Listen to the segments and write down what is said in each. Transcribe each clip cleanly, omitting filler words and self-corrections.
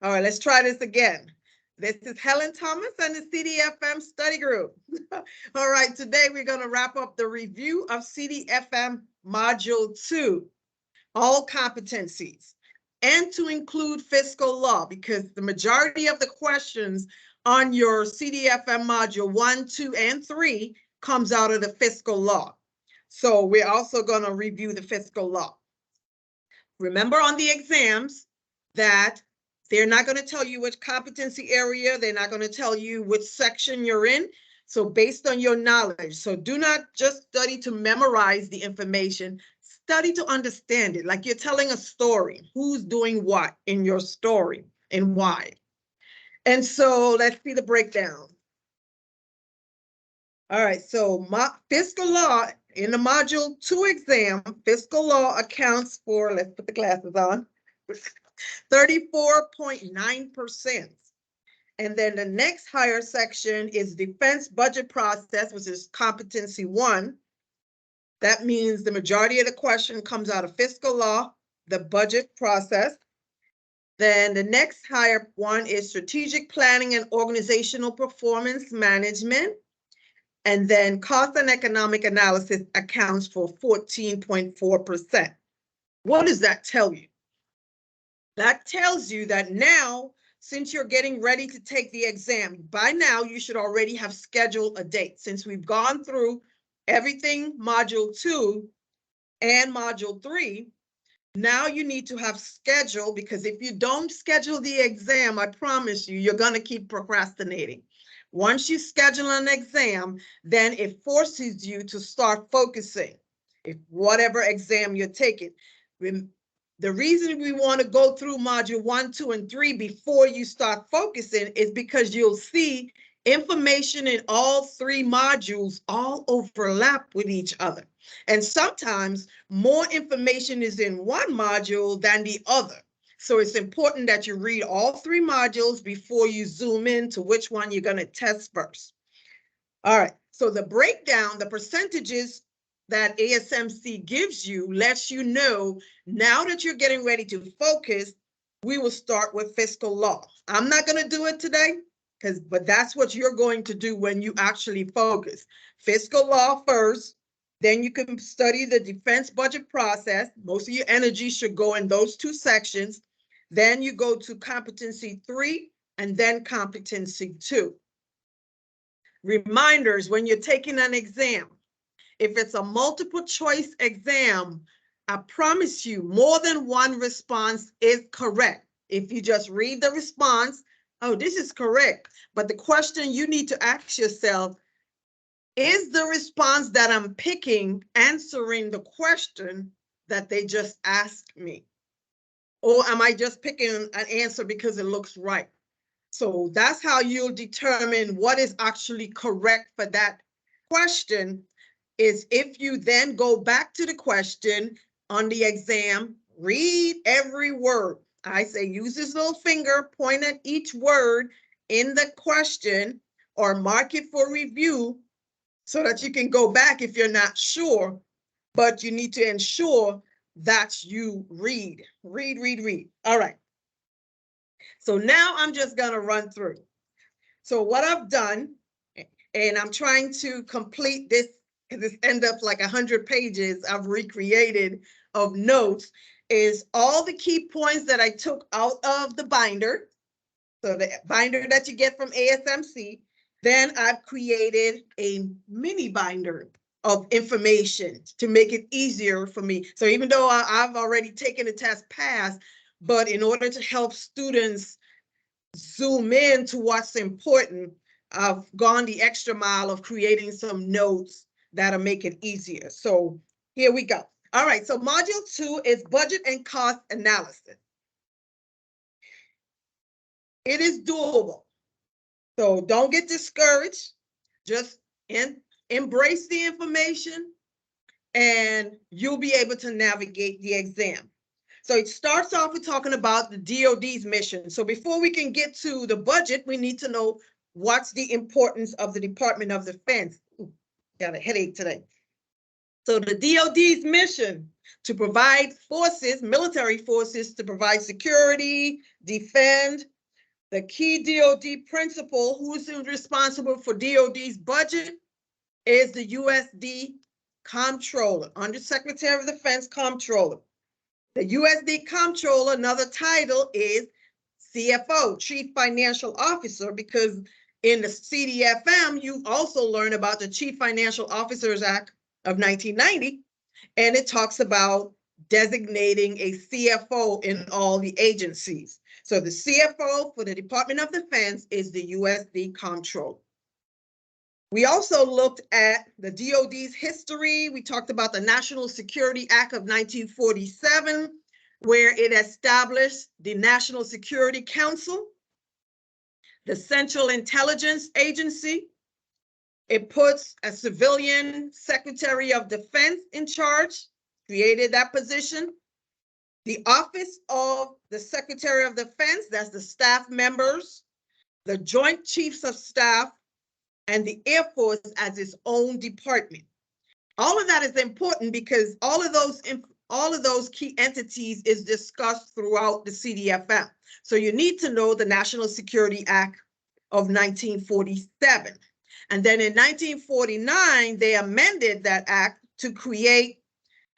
All right, let's try this again. This is Helen Thomas and the CDFM study group. All right, today we're going to wrap up the review of CDFM Module 2, all competencies, and to include fiscal law, because the majority of the questions on your CDFM Module 1, 2, and 3 comes out of the fiscal law. So we're also going to review the fiscal law. Remember on the exams that they're not going to tell you which competency area, they're not going to tell you which section you're in. So based on your knowledge, so do not just study to memorize the information, study to understand it. Like you're telling a story, who's doing what in your story and why. And so let's see the breakdown. All right, so fiscal law in the Module 2 exam, fiscal law accounts for, let's put the glasses on, 34.9%. And then the next higher section is defense budget process, which is competency 1. That means the majority of the question comes out of fiscal law, the budget process. Then the next higher one is strategic planning and organizational performance management. And then cost and economic analysis accounts for 14.4%. What does that tell you? That tells you that now, since you're getting ready to take the exam, by now you should already have scheduled a date. Since we've gone through everything Module 2 and Module 3, now you need to have scheduled, because if you don't schedule the exam, I promise you, you're going to keep procrastinating. Once you schedule an exam, then it forces you to start focusing. If whatever exam you're taking. The reason we want to go through Module 1, 2, and 3 before you start focusing is because you'll see information in all 3 modules all overlap with each other. And sometimes more information is in one module than the other. So it's important that you read all 3 modules before you zoom in to which one you're going to test first. All right, so the breakdown, the percentages that ASMC gives you lets you know now that you're getting ready to focus, we will start with fiscal law. I'm not going to do it today, but that's what you're going to do when you actually focus. Fiscal law first, then you can study the defense budget process. Most of your energy should go in those 2 sections. Then you go to competency 3 and then competency 2. Reminders when you're taking an exam. If it's a multiple choice exam, I promise you more than one response is correct. If you just read the response, oh, this is correct. But the question you need to ask yourself, is the response that I'm picking answering the question that they just asked me? Or am I just picking an answer because it looks right? So that's how you'll determine what is actually correct for that question, is if you then go back to the question on the exam, read every word. I say use this little finger, point at each word in the question or mark it for review so that you can go back if you're not sure, but you need to ensure that you read. All right. So now I'm just going to run through. So what I've done, and I'm trying to complete this, because this ends up like 100 pages I've recreated of notes, is all the key points that I took out of the binder. So the binder that you get from ASMC, then I've created a mini binder of information to make it easier for me. So even though I've already taken the test pass, but in order to help students zoom in to what's important, I've gone the extra mile of creating some notes that'll make it easier. So here we go. All right, so module 2 is budget and cost analysis. It is doable. So don't get discouraged. Just embrace the information and you'll be able to navigate the exam. So it starts off with talking about the DoD's mission. So before we can get to the budget, we need to know what's the importance of the Department of Defense. Ooh, got a headache today. So the DoD's mission, to provide forces, military forces, to provide security, defend. The key DoD principal, who's responsible for DoD's budget, is the USD Comptroller, Undersecretary of Defense Comptroller. The USD Comptroller, another title, is CFO, Chief Financial Officer, because in the CDFM, you also learn about the Chief Financial Officers Act of 1990, and it talks about designating a CFO in all the agencies. So the CFO for the Department of Defense is the USD Comptroller. We also looked at the DoD's history. We talked about the National Security Act of 1947, where it established the National Security Council, the Central Intelligence Agency. It puts a civilian Secretary of Defense in charge, created that position. The Office of the Secretary of Defense, that's the staff members, the Joint Chiefs of Staff, and the Air Force as its own department. All of that is important because all of those key entities is discussed throughout the CDFM. So you need to know the National Security Act of 1947. And then in 1949, they amended that act to create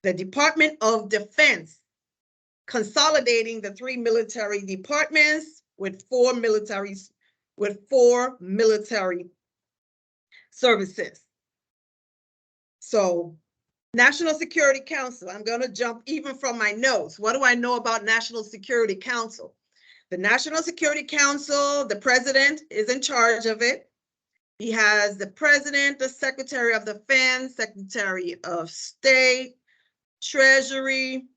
the Department of Defense, consolidating the 3 military departments with 4 military services. So National Security Council, I'm going to jump even from my notes. What do I know about National Security Council? The National Security Council, the president is in charge of it. He has the president, the Secretary of Defense, Secretary of State, Treasury.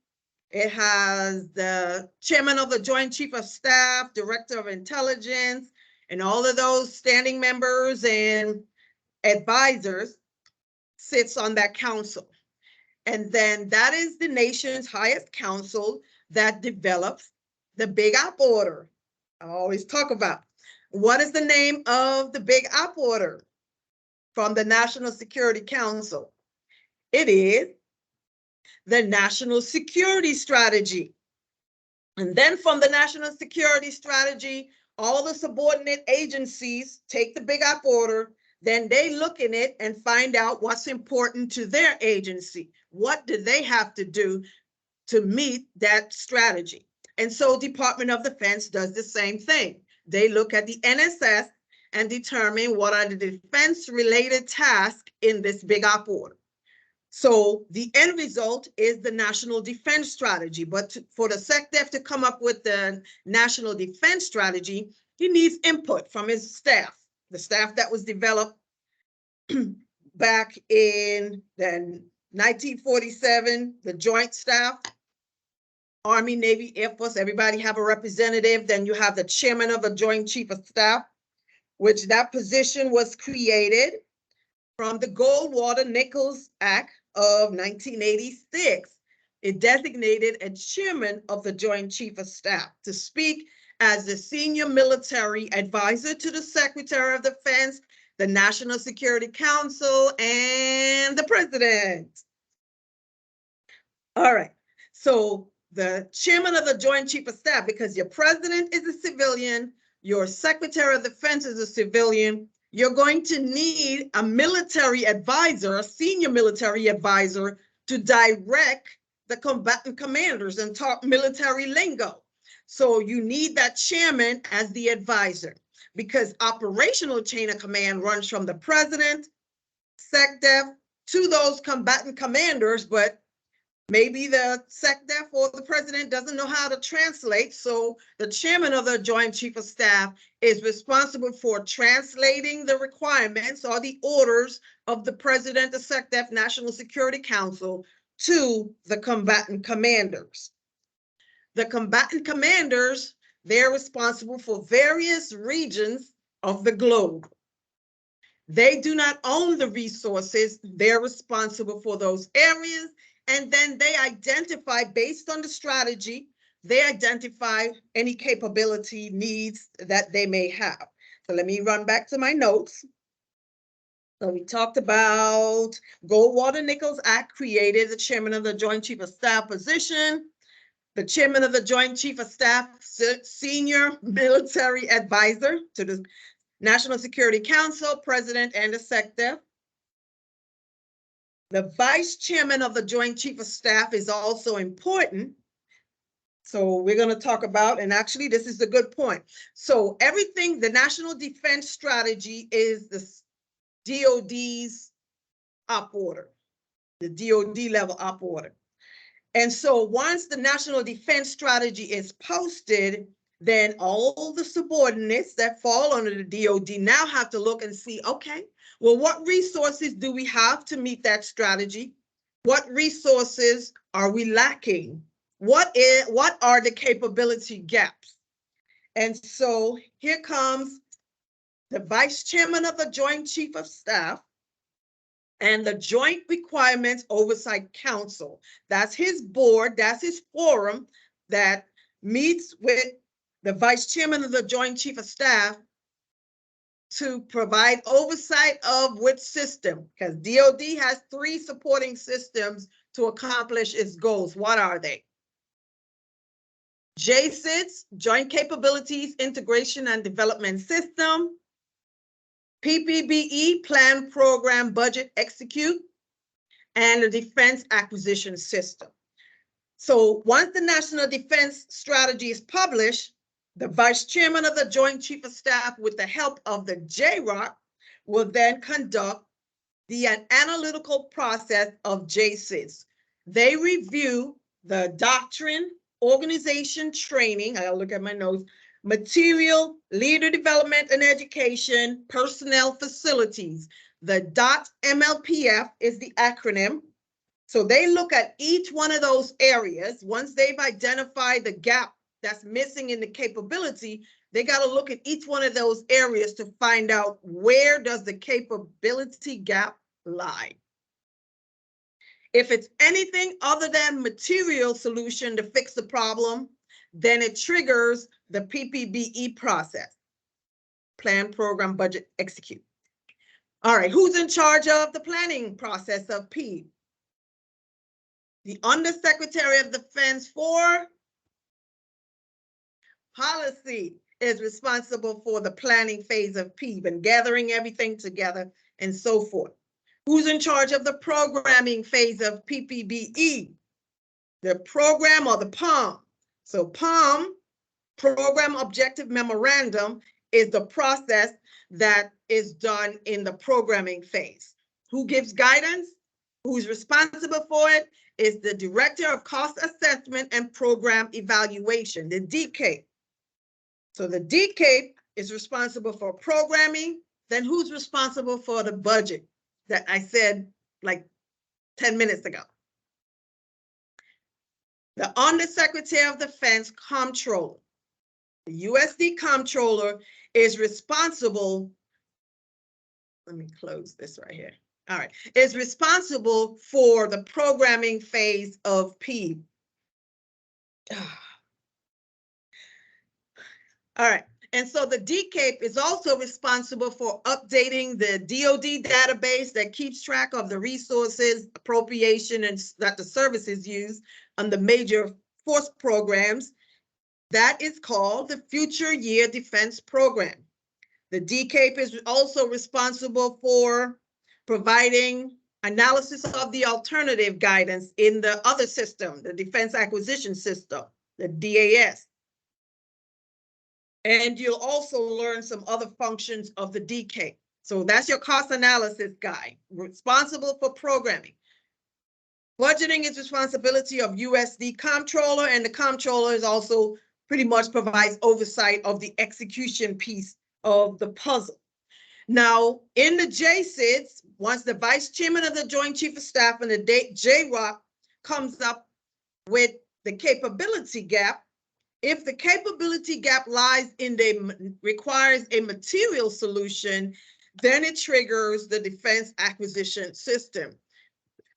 It has the chairman of the Joint Chief of Staff, Director of Intelligence, and all of those standing members and advisors sits on that council. And then that is the nation's highest council that develops the Big Op Order. I always talk about. What is the name of the Big Op Order from the National Security Council? It is the National Security Strategy. And then from the National Security Strategy, all the subordinate agencies take the Big Op Order, then they look in it and find out what's important to their agency. What do they have to do to meet that strategy? And so Department of Defense does the same thing. They look at the NSS and determine what are the defense-related tasks in this Big Op Order. So the end result is the National Defense Strategy. But for the SecDef to come up with the National Defense Strategy, he needs input from his staff, the staff that was developed back in the 1947, the Joint Staff, Army, Navy, Air Force, everybody have a representative. Then you have the chairman of the Joint Chief of Staff, which that position was created from the Goldwater-Nichols Act of 1986. It designated a chairman of the Joint Chief of Staff to speak as the senior military advisor to the Secretary of Defense, the National Security Council, and the president. All right, so the chairman of the Joint Chief of Staff, because your president is a civilian, your Secretary of Defense is a civilian, you're going to need a military advisor, a senior military advisor, to direct the combatant commanders and talk military lingo. So you need that chairman as the advisor, because operational chain of command runs from the president, SecDef, to those combatant commanders, but maybe the SecDef or the president doesn't know how to translate. So the chairman of the Joint Chief of Staff is responsible for translating the requirements or the orders of the president, the SecDef, National Security Council, to the combatant commanders. The combatant commanders, they're responsible for various regions of the globe. They do not own the resources. They're responsible for those areas. And then they identify, based on the strategy, they identify any capability needs that they may have. So let me run back to my notes. We talked about Goldwater Nichols Act created the chairman of the Joint Chief of Staff position. The chairman of the Joint Chief of Staff, senior military advisor to the National Security Council, president and executive. The vice chairman of the Joint Chief of Staff is also important. So we're going to talk about, and actually this is a good point. So everything, the National Defense Strategy is the DOD's op order, the DOD level op order. And so once the National Defense Strategy is posted, then all the subordinates that fall under the DOD now have to look and see, okay, well, what resources do we have to meet that strategy? What resources are we lacking? What are the capability gaps? And so here comes the vice chairman of the Joint Chief of Staff and the Joint Requirements Oversight Council. That's his board, that's his forum that meets with the vice chairman of the Joint Chief of Staff to provide oversight of which system, because DOD has 3 supporting systems to accomplish its goals. What are they? JCITS, Joint Capabilities Integration and Development System. PPBE, Plan, Program, Budget, Execute, and the Defense Acquisition System. So once the National Defense Strategy is published, the Vice Chairman of the Joint Chief of Staff, with the help of the JROC, will then conduct the analytical process of JCITS. They review the doctrine, organization, training, I'll look at my notes, material, leader development and education, personnel, facilities. The MLPF is the acronym. So they look at each one of those areas. Once they've identified the gap that's missing in the capability, they got to look at each one of those areas to find out where does the capability gap lie. If it's anything other than material solution to fix the problem, then it triggers the PPBE process. Plan, program, budget, execute. All right, who's in charge of the planning process of P? The Undersecretary of Defense for Policy is responsible for the planning phase of PEEB and gathering everything together and so forth. Who's in charge of the programming phase of PPBE? The program or the POM. So POM, Program Objective Memorandum, is the process that is done in the programming phase. Who gives guidance? Who's responsible for it? Is the Director of Cost Assessment and Program Evaluation, the DCAPE. So the DCAPE is responsible for programming. Then who's responsible for the budget that I said like 10 minutes ago? The Undersecretary of Defense Comptroller. The USD Comptroller is responsible, let me close this right here. All right, is responsible for the programming phase of PEEB. All right, and so the DCAPE is also responsible for updating the DoD database that keeps track of the resources, appropriation, and that the services use on the major force programs. That is called the Future Year Defense Program. The DCAPE is also responsible for providing analysis of the alternative guidance in the other system, the Defense Acquisition System, the DAS. And you'll also learn some other functions of the DCAPE. So that's your cost analysis guy, responsible for programming. Budgeting is responsibility of USD Comptroller, and the Comptroller is also pretty much provides oversight of the execution piece of the puzzle. Now, in the JCITS, once the Vice Chairman of the Joint Chief of Staff and the JROC comes up with the capability gap, if the capability gap lies in requires a material solution, then it triggers the Defense Acquisition System.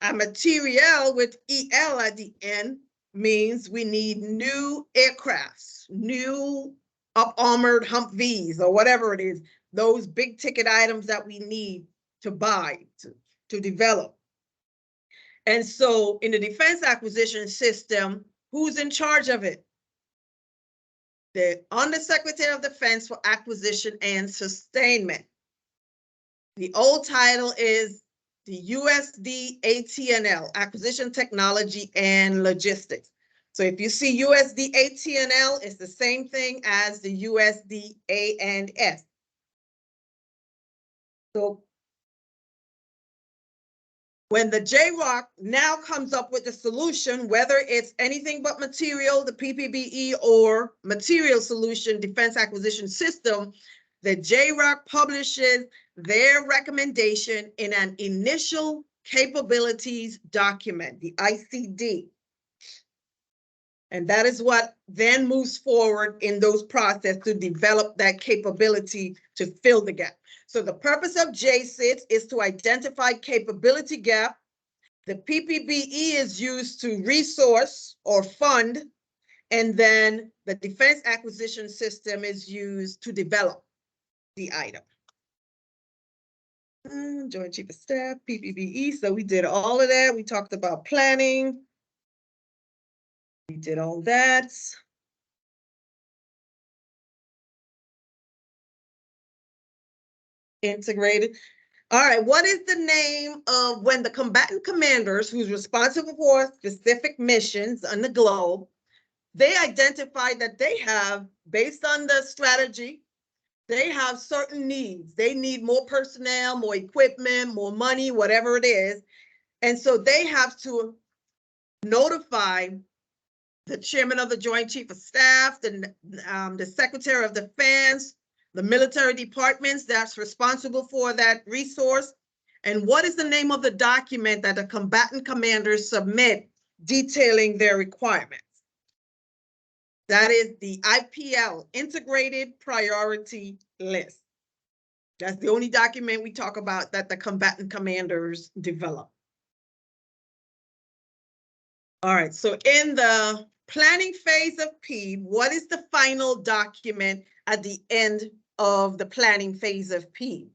A material with EL at the end means we need new aircrafts, new up-armored Humvees or whatever it is, those big ticket items that we need to buy, to develop. And so in the defense acquisition system, who's in charge of it? The Undersecretary of Defense for Acquisition and Sustainment. The old title is the USD AT&L, Acquisition Technology and Logistics. So if you see USD AT&L, it's the same thing as the USD A&S. So when the JROC now comes up with the solution, whether it's anything but material, the PPBE, or material solution, defense acquisition system, the JROC publishes their recommendation in an initial capabilities document, the ICD. And that is what then moves forward in those processes to develop that capability to fill the gap. So the purpose of JSIDS is to identify capability gap. The PPBE is used to resource or fund, and then the defense acquisition system is used to develop the item. Joint Chief of Staff, PPBE. So we did all of that. We talked about planning. We did all that. Integrated. All right, what is the name of when the combatant commanders who's responsible for specific missions on the globe, they identify that they have, based on the strategy, they have certain needs. They need more personnel, more equipment, more money, whatever it is. And so they have to notify the chairman of the Joint Chief of Staff, the Secretary of Defense, the military departments that's responsible for that resource. And what is the name of the document that the combatant commanders submit detailing their requirements? That is the IPL, Integrated Priority List. That's the only document we talk about that the combatant commanders develop. All right, so in the planning phase of P, what is the final document at the end of the planning phase of P?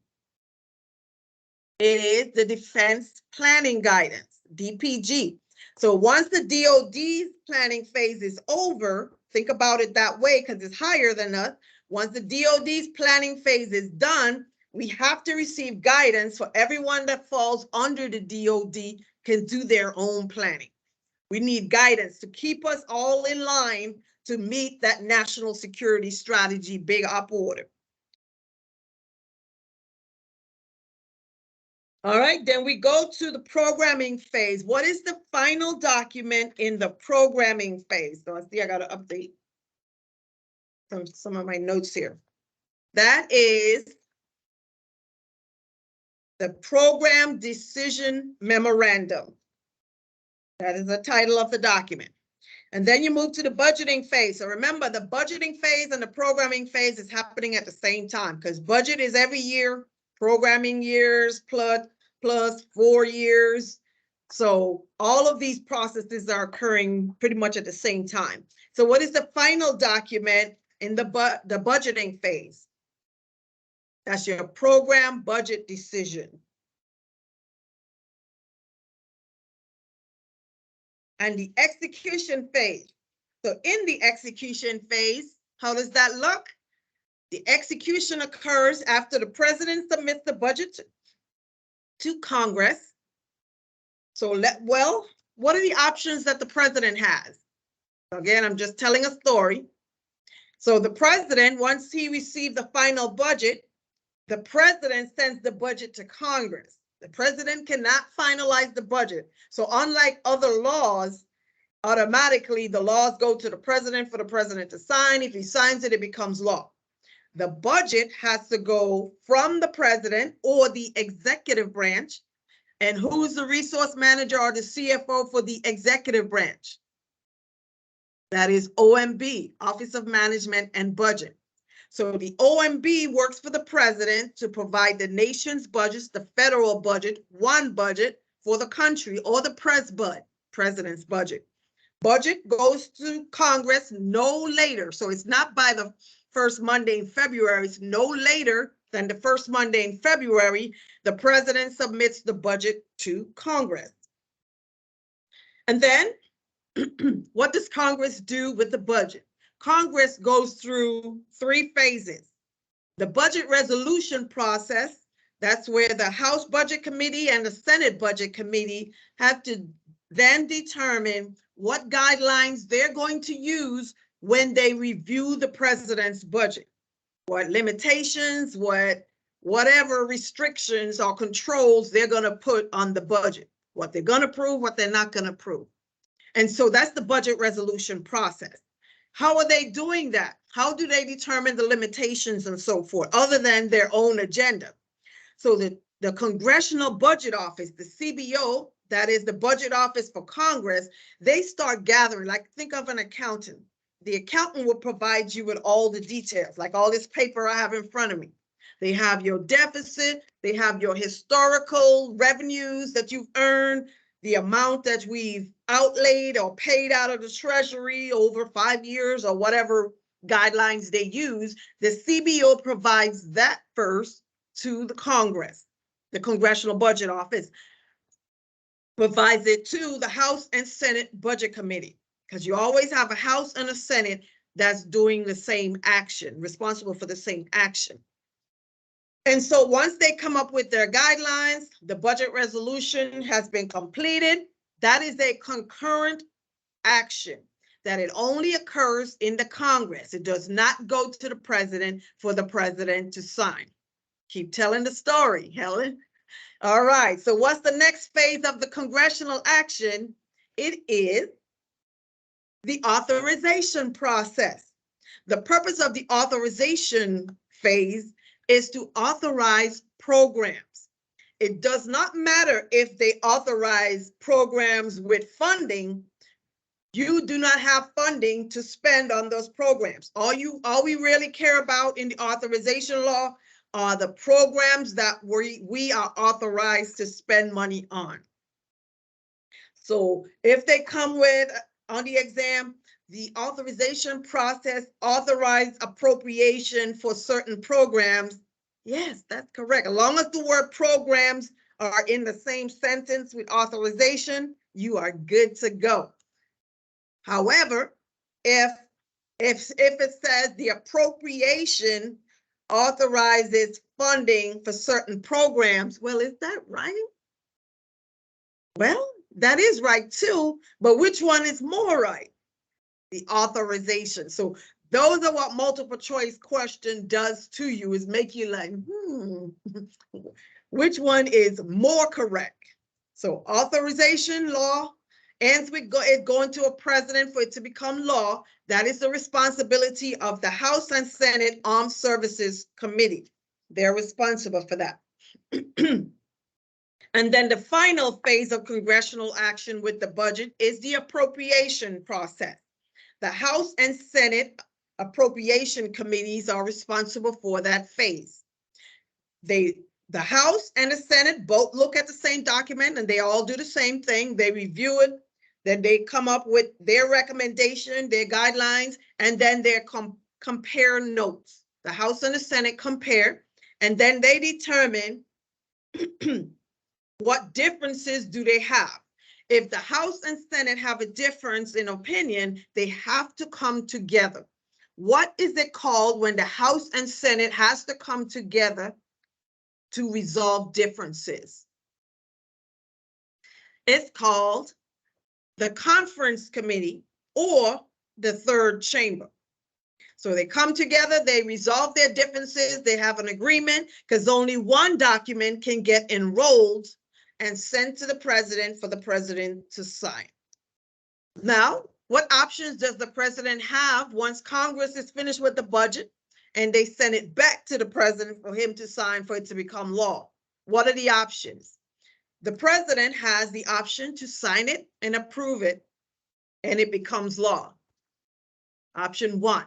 It is the Defense Planning Guidance, DPG. So once the DoD's planning phase is over, think about it that way because it's higher than us. Once the DoD's planning phase is done, we have to receive guidance for everyone that falls under the DoD can do their own planning. We need guidance to keep us all in line to meet that national security strategy big up order. All right, then we go to the programming phase. What is the final document in the programming phase? So I see I got to update some of my notes here. That is the Program Decision Memorandum. That is the title of the document. And then you move to the budgeting phase. So remember, the budgeting phase and the programming phase is happening at the same time because budget is every year, programming years plus 4 years. So all of these processes are occurring pretty much at the same time. So what is the final document in the budgeting phase? That's your program budget decision. And the execution phase. So in the execution phase, how does that look? The execution occurs after the president submits the budget to Congress. So what are the options that the president has? Again, I'm just telling a story. So the president, once he received the final budget, the president sends the budget to Congress. The president cannot finalize the budget. So unlike other laws, automatically the laws go to the president for the president to sign. If he signs it, it becomes law. The budget has to go from the president or the executive branch. And who's the resource manager or the CFO for the executive branch? That is OMB, Office of Management and Budget. So the OMB works for the president to provide the nation's budgets, the federal budget, one budget for the country, or the president's budget. Budget goes to Congress no later. So it's not by the first Monday in February, it's no later then the first Monday in February, the president submits the budget to Congress. And then what does Congress do with the budget? Congress goes through 3 phases. The budget resolution process, that's where the House Budget Committee and the Senate Budget Committee have to then determine what guidelines they're going to use when they review the president's budget. What limitations, whatever restrictions or controls they're going to put on the budget, what they're going to approve, what they're not going to approve. And so that's the budget resolution process. How are they doing that? How do they determine the limitations and so forth, other than their own agenda? So the Congressional Budget Office, the CBO, that is the budget office for Congress, they start gathering, like think of an accountant. The accountant will provide you with all the details, like all this paper I have in front of me. They have your deficit, they have your historical revenues that you've earned, the amount that we've outlaid or paid out of the Treasury over 5 years or whatever guidelines they use. The CBO provides that first to the Congress. The Congressional Budget Office provides it to the House and Senate Budget Committee, because you always have a House and a Senate that's doing the same action, responsible for the same action. And so once they come up with their guidelines, the budget resolution has been completed. That is a concurrent action that it only occurs in the Congress. It does not go to the president for the president to sign. Keep telling the story, Helen. All right, so what's the next phase of the congressional action? It is the authorization process. The purpose of the authorization phase is to authorize programs. It does not matter if they authorize programs with funding. You do not have funding to spend on those programs. All we really care about in the authorization law are the programs that we are authorized to spend money on. So if they come with, on the exam, the authorization process authorized appropriation for certain programs, yes, that's correct. As long as the word programs are in the same sentence with authorization, you are good to go. However, if it says the appropriation authorizes funding for certain programs, well, is that right? Well, that is right too, but which one is more right? The authorization. So those are what multiple choice question does to you, is make you like, which one is more correct? So authorization law ends with it going to a president for it to become law. That is the responsibility of the House and Senate Armed Services Committee. They're responsible for that. And then the final phase of congressional action with the budget is the appropriation process. The House and Senate appropriation committees are responsible for that phase. The House and the Senate both look at the same document and they all do the same thing. They review it, then they come up with their recommendation, their guidelines, and then they compare notes. The House and the Senate compare, and then they determine what differences do they have. If the House and Senate have a difference in opinion, they have to come together. What is it called when the House and Senate has to come together to resolve differences? It's called the conference committee or the third chamber. So they come together, they resolve their differences, they have an agreement, because only one document can get enrolled and sent to the president for the president to sign. Now, what options does the president have once Congress is finished with the budget and they send it back to the president for him to sign for it to become law? What are the options? The president has the option to sign it and approve it, and it becomes law. Option 1.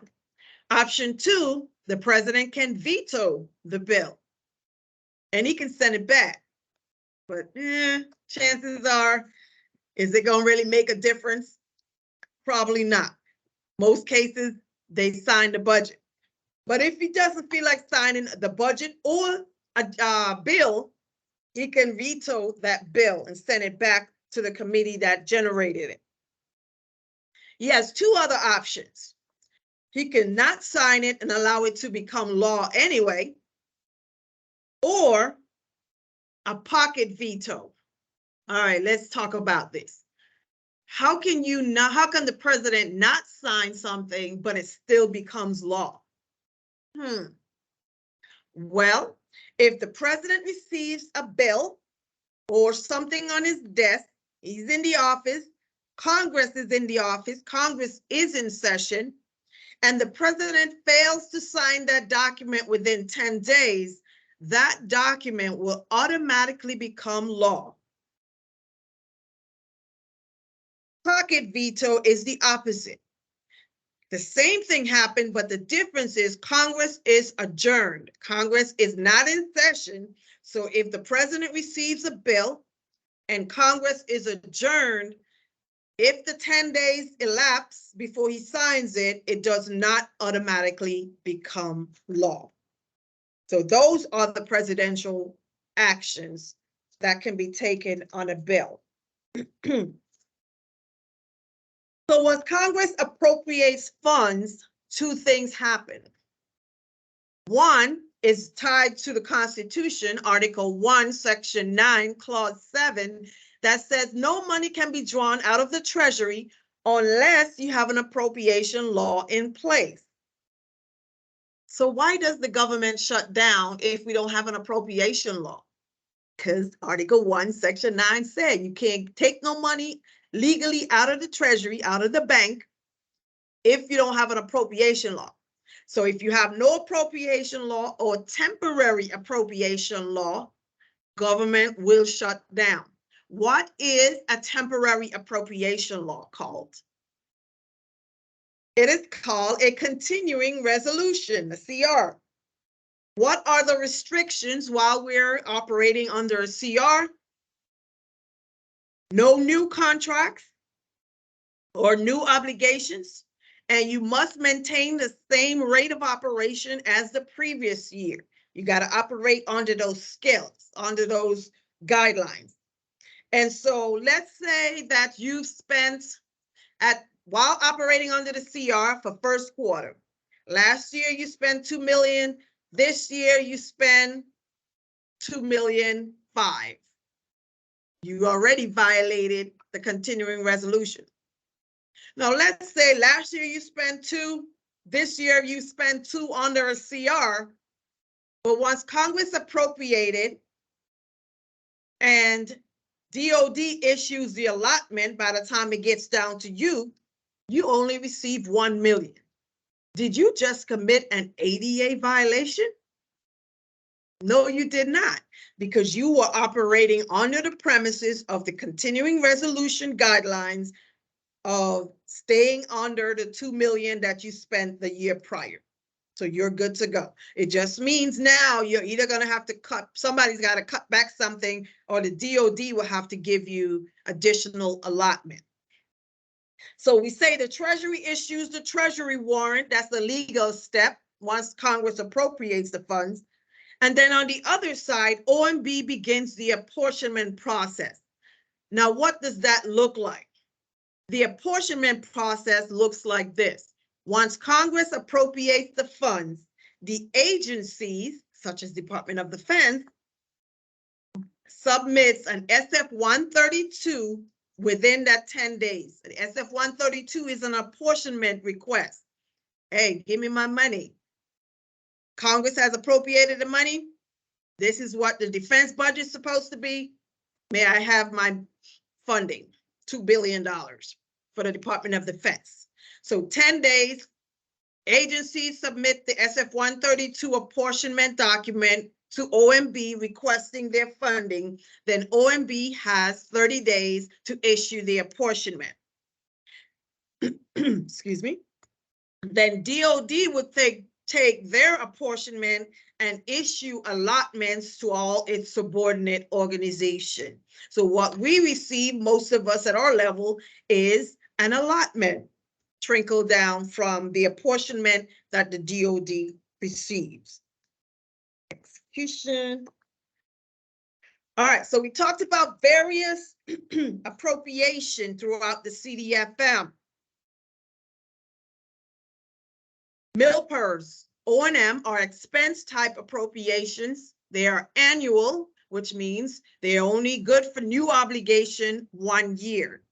Option 2, the president can veto the bill and he can send it back. But chances are, is it going to really make a difference? Probably not. Most cases, they sign the budget. But if he doesn't feel like signing the budget or a bill, he can veto that bill and send it back to the committee that generated it. He has two other options. He can not sign it and allow it to become law anyway, or a pocket veto. All right, let's talk about this. How can the president not sign something, but it still becomes law? Well, if the president receives a bill or something on his desk, he's in the office, Congress is in the office, Congress is in session, and the president fails to sign that document within 10 days, that document will automatically become law. Pocket veto is the opposite. The same thing happened, but the difference is Congress is adjourned. Congress is not in session. So if the president receives a bill and Congress is adjourned, if the 10 days elapse before he signs it, it does not automatically become law. So those are the presidential actions that can be taken on a bill. So when Congress appropriates funds, two things happen. One is tied to the Constitution, Article 1, Section 9, Clause 7, that says no money can be drawn out of the Treasury unless you have an appropriation law in place. So why does the government shut down if we don't have an appropriation law? Because Article 1, Section 9 said you can't take no money legally out of the Treasury, out of the bank, if you don't have an appropriation law. So if you have no appropriation law or temporary appropriation law, government will shut down. What is a temporary appropriation law called? It is called a continuing resolution, a CR. What are the restrictions while we're operating under a CR? No new contracts or new obligations, and you must maintain the same rate of operation as the previous year. You got to operate under those scales, under those guidelines. And so let's say that you've spent while operating under the CR for first quarter. Last year you spent $2 million. This year you spend $2.5 million. You already violated the continuing resolution. Now let's say last year you spent $2 million, this year you spent $2 million under a CR, but once Congress appropriated and DOD issues the allotment, by the time it gets down to you, you only receive $1 million. Did you just commit an ADA violation? No, you did not, because you were operating under the premises of the continuing resolution guidelines of staying under the $2 million that you spent the year prior. So you're good to go. It just means now you're either going to have to somebody's got to cut back something, or the DOD will have to give you additional allotment. So we say the Treasury issues the Treasury warrant. That's the legal step once Congress appropriates the funds. And then on the other side, OMB begins the apportionment process. Now, what does that look like? The apportionment process looks like this. Once Congress appropriates the funds, the agencies, such as Department of Defense, submits an SF-132 within that 10 days. The SF-132 is an apportionment request. Hey, give me my money. Congress has appropriated the money. This is what the defense budget is supposed to be. May I have my funding, $2 billion for the Department of Defense. So 10 days, agencies submit the SF-132 apportionment document to OMB requesting their funding. Then OMB has 30 days to issue the apportionment. Excuse me. Then DOD would take their apportionment and issue allotments to all its subordinate organizations. So what we receive, most of us at our level, is an allotment trickle down from the apportionment that the DOD receives. Execution. All right, so we talked about various appropriation throughout the CDFM. MILPERS, O&M are expense type appropriations. They are annual, which means they're only good for new obligation 1 year.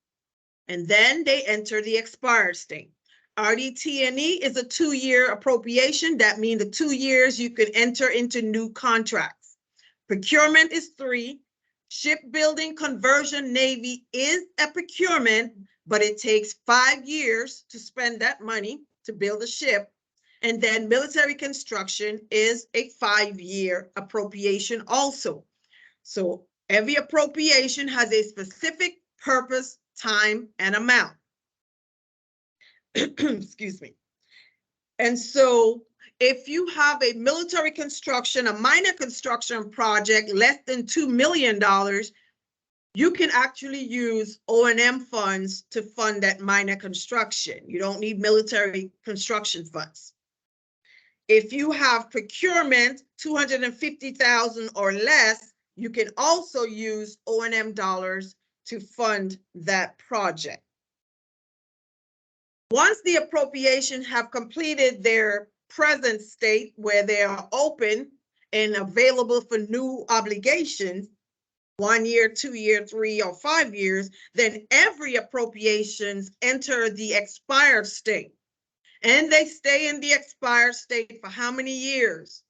And then they enter the expired state. RDT&E is a 2-year appropriation. That means the 2 years you could enter into new contracts. Procurement is 3. Shipbuilding conversion Navy is a procurement, but it takes 5 years to spend that money to build a ship. And then military construction is a 5-year appropriation also. So every appropriation has a specific purpose, time, and amount. Excuse me. And so if you have a military construction, a minor construction project less than $2 million, you can actually use O&M funds to fund that minor construction. You don't need military construction funds. If you have procurement, $250,000 or less, you can also use O&M dollars to fund that project. Once the appropriations have completed their present state where they are open and available for new obligations, 1 year, 2 year, 3 or 5 years, then every appropriations enter the expired state. And they stay in the expired state for how many years?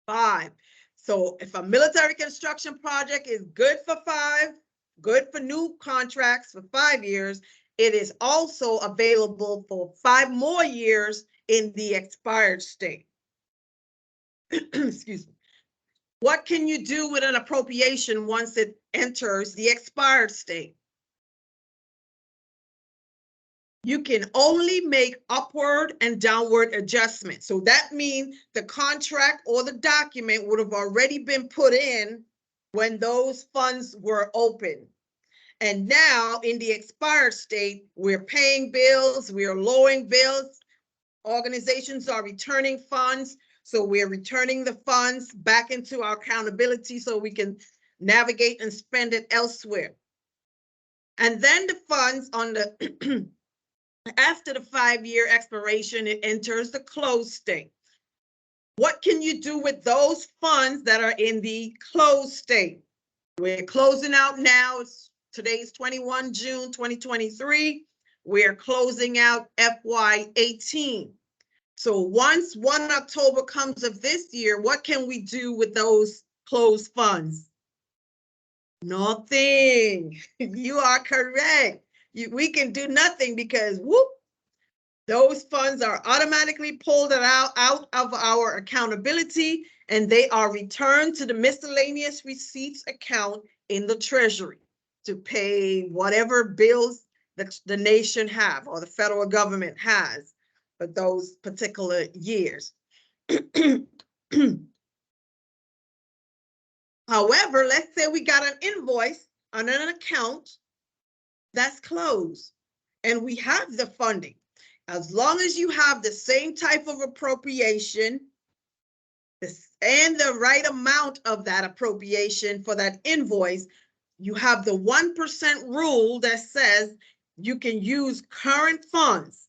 5. So if a military construction project is good for 5, good for new contracts for 5 years, it is also available for 5 more years in the expired state. Excuse me. What can you do with an appropriation once it enters the expired state? You can only make upward and downward adjustments. So that means the contract or the document would have already been put in when those funds were open. And now in the expired state, we're paying bills, we're lowering bills, organizations are returning funds. So we're returning the funds back into our accountability so we can navigate and spend it elsewhere. And then the funds on the after the 5-year expiration, it enters the closed state. What can you do with those funds that are in the closed state? We're closing out now. Today's 21 June 2023. We're closing out FY18. So once 1 October comes of this year, what can we do with those closed funds? Nothing. You are correct. We can do nothing because whoop, those funds are automatically pulled out of our accountability and they are returned to the miscellaneous receipts account in the Treasury to pay whatever bills that the nation have or the federal government has for those particular years. However, let's say we got an invoice on an account that's closed and we have the funding. As long as you have the same type of appropriation and the right amount of that appropriation for that invoice, you have the 1% rule that says you can use current funds.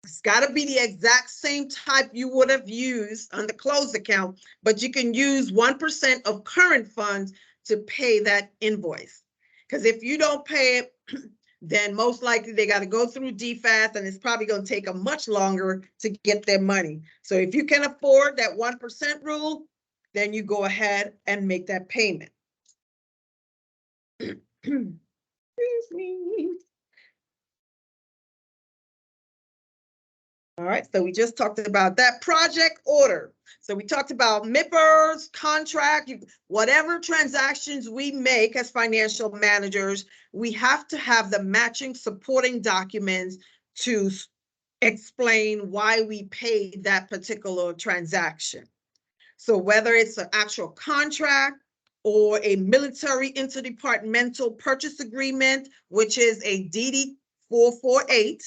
It's got to be the exact same type you would have used on the closed account, but you can use 1% of current funds to pay that invoice. Because if you don't pay it, then most likely they got to go through DFAS and it's probably going to take them much longer to get their money. So if you can afford that 1% rule, then you go ahead and make that payment. Excuse me. All right, so we just talked about that project order. So we talked about MIPERS, contract, whatever transactions we make as financial managers, we have to have the matching supporting documents to explain why we paid that particular transaction. So whether it's an actual contract or a military interdepartmental purchase agreement, which is a DD 448,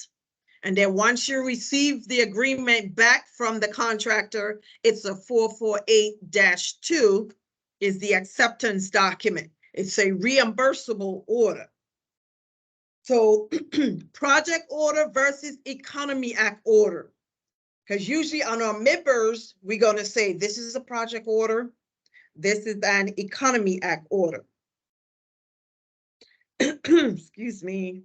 And then once you receive the agreement back from the contractor, it's a 448-2 is the acceptance document. It's a reimbursable order. So project order versus Economy Act order. Because usually on our MIPers, we're going to say this is a project order. This is an Economy Act order. Excuse me.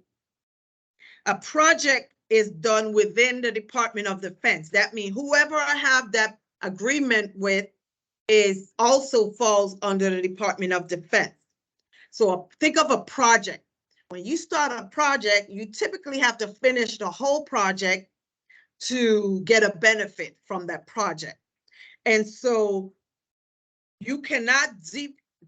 A project is done within the Department of Defense. That means whoever I have that agreement with is also falls under the Department of Defense. So think of a project. When you start a project, you typically have to finish the whole project to get a benefit from that project. And so you cannot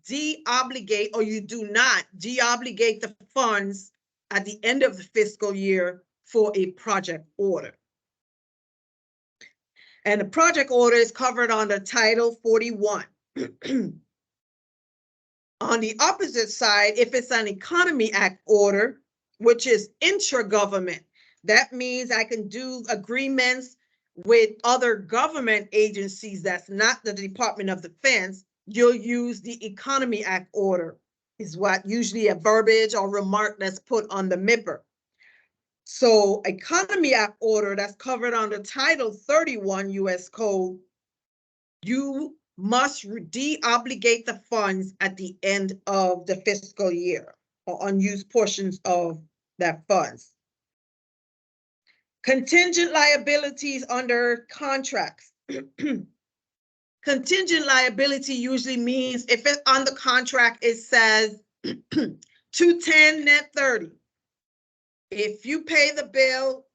de-obligate, or you do not de-obligate the funds at the end of the fiscal year for a project order. And the project order is covered under Title 41. On the opposite side, if it's an Economy Act order, which is intra-government, that means I can do agreements with other government agencies that's not the Department of Defense. You'll use the Economy Act order, is what usually a verbiage or remark that's put on the MIPR. So Economy Act order that's covered under Title 31 U.S. Code, you must de-obligate the funds at the end of the fiscal year or unused portions of that funds. Contingent liabilities under contracts. Contingent liability usually means if it's on the contract, it says 210 net 30. If you pay the bill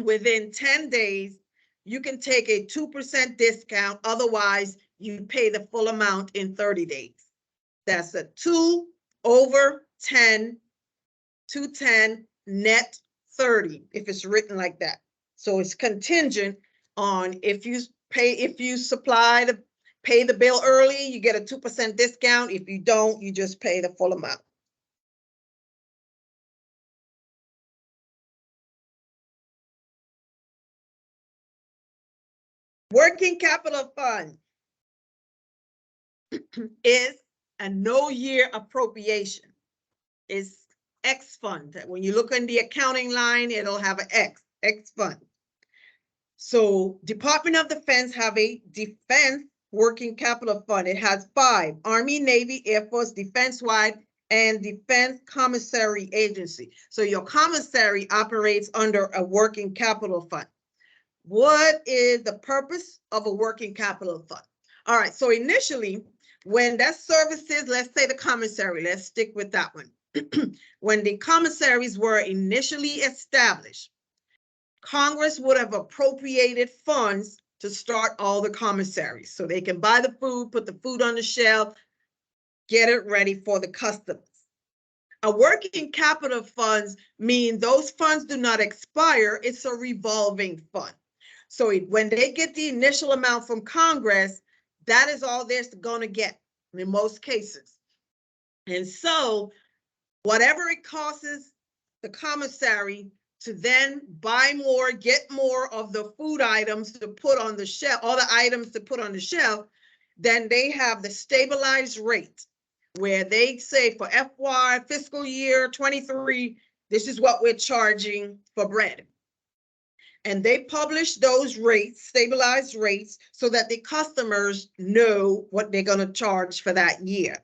within 10 days, you can take a 2% discount. Otherwise, you pay the full amount in 30 days. That's a 2 over 10, 210 net 30, if it's written like that. So it's contingent on if you pay the bill early, you get a 2% discount. If you don't, you just pay the full amount. Working capital fund is a no-year appropriation. It's X fund. When you look in the accounting line, it'll have an X fund. So Department of Defense have a defense working capital fund. It has 5: Army, Navy, Air Force, defense-wide, and Defense Commissary Agency. So your commissary operates under a working capital fund. What is the purpose of a working capital fund? All right, so initially, when that services, let's say the commissary, let's stick with that one. When the commissaries were initially established, Congress would have appropriated funds to start all the commissaries so they can buy the food, put the food on the shelf, get it ready for the customers. A working capital funds mean those funds do not expire. It's a revolving fund. So when they get the initial amount from Congress, that is all they're going to get in most cases. And so whatever it costs the commissary to then buy more, get more of the food items to put on the shelf, all the items to put on the shelf, then they have the stabilized rate where they say for FY fiscal year 23, this is what we're charging for bread. And they publish those rates, stabilized rates, so that the customers know what they're going to charge for that year.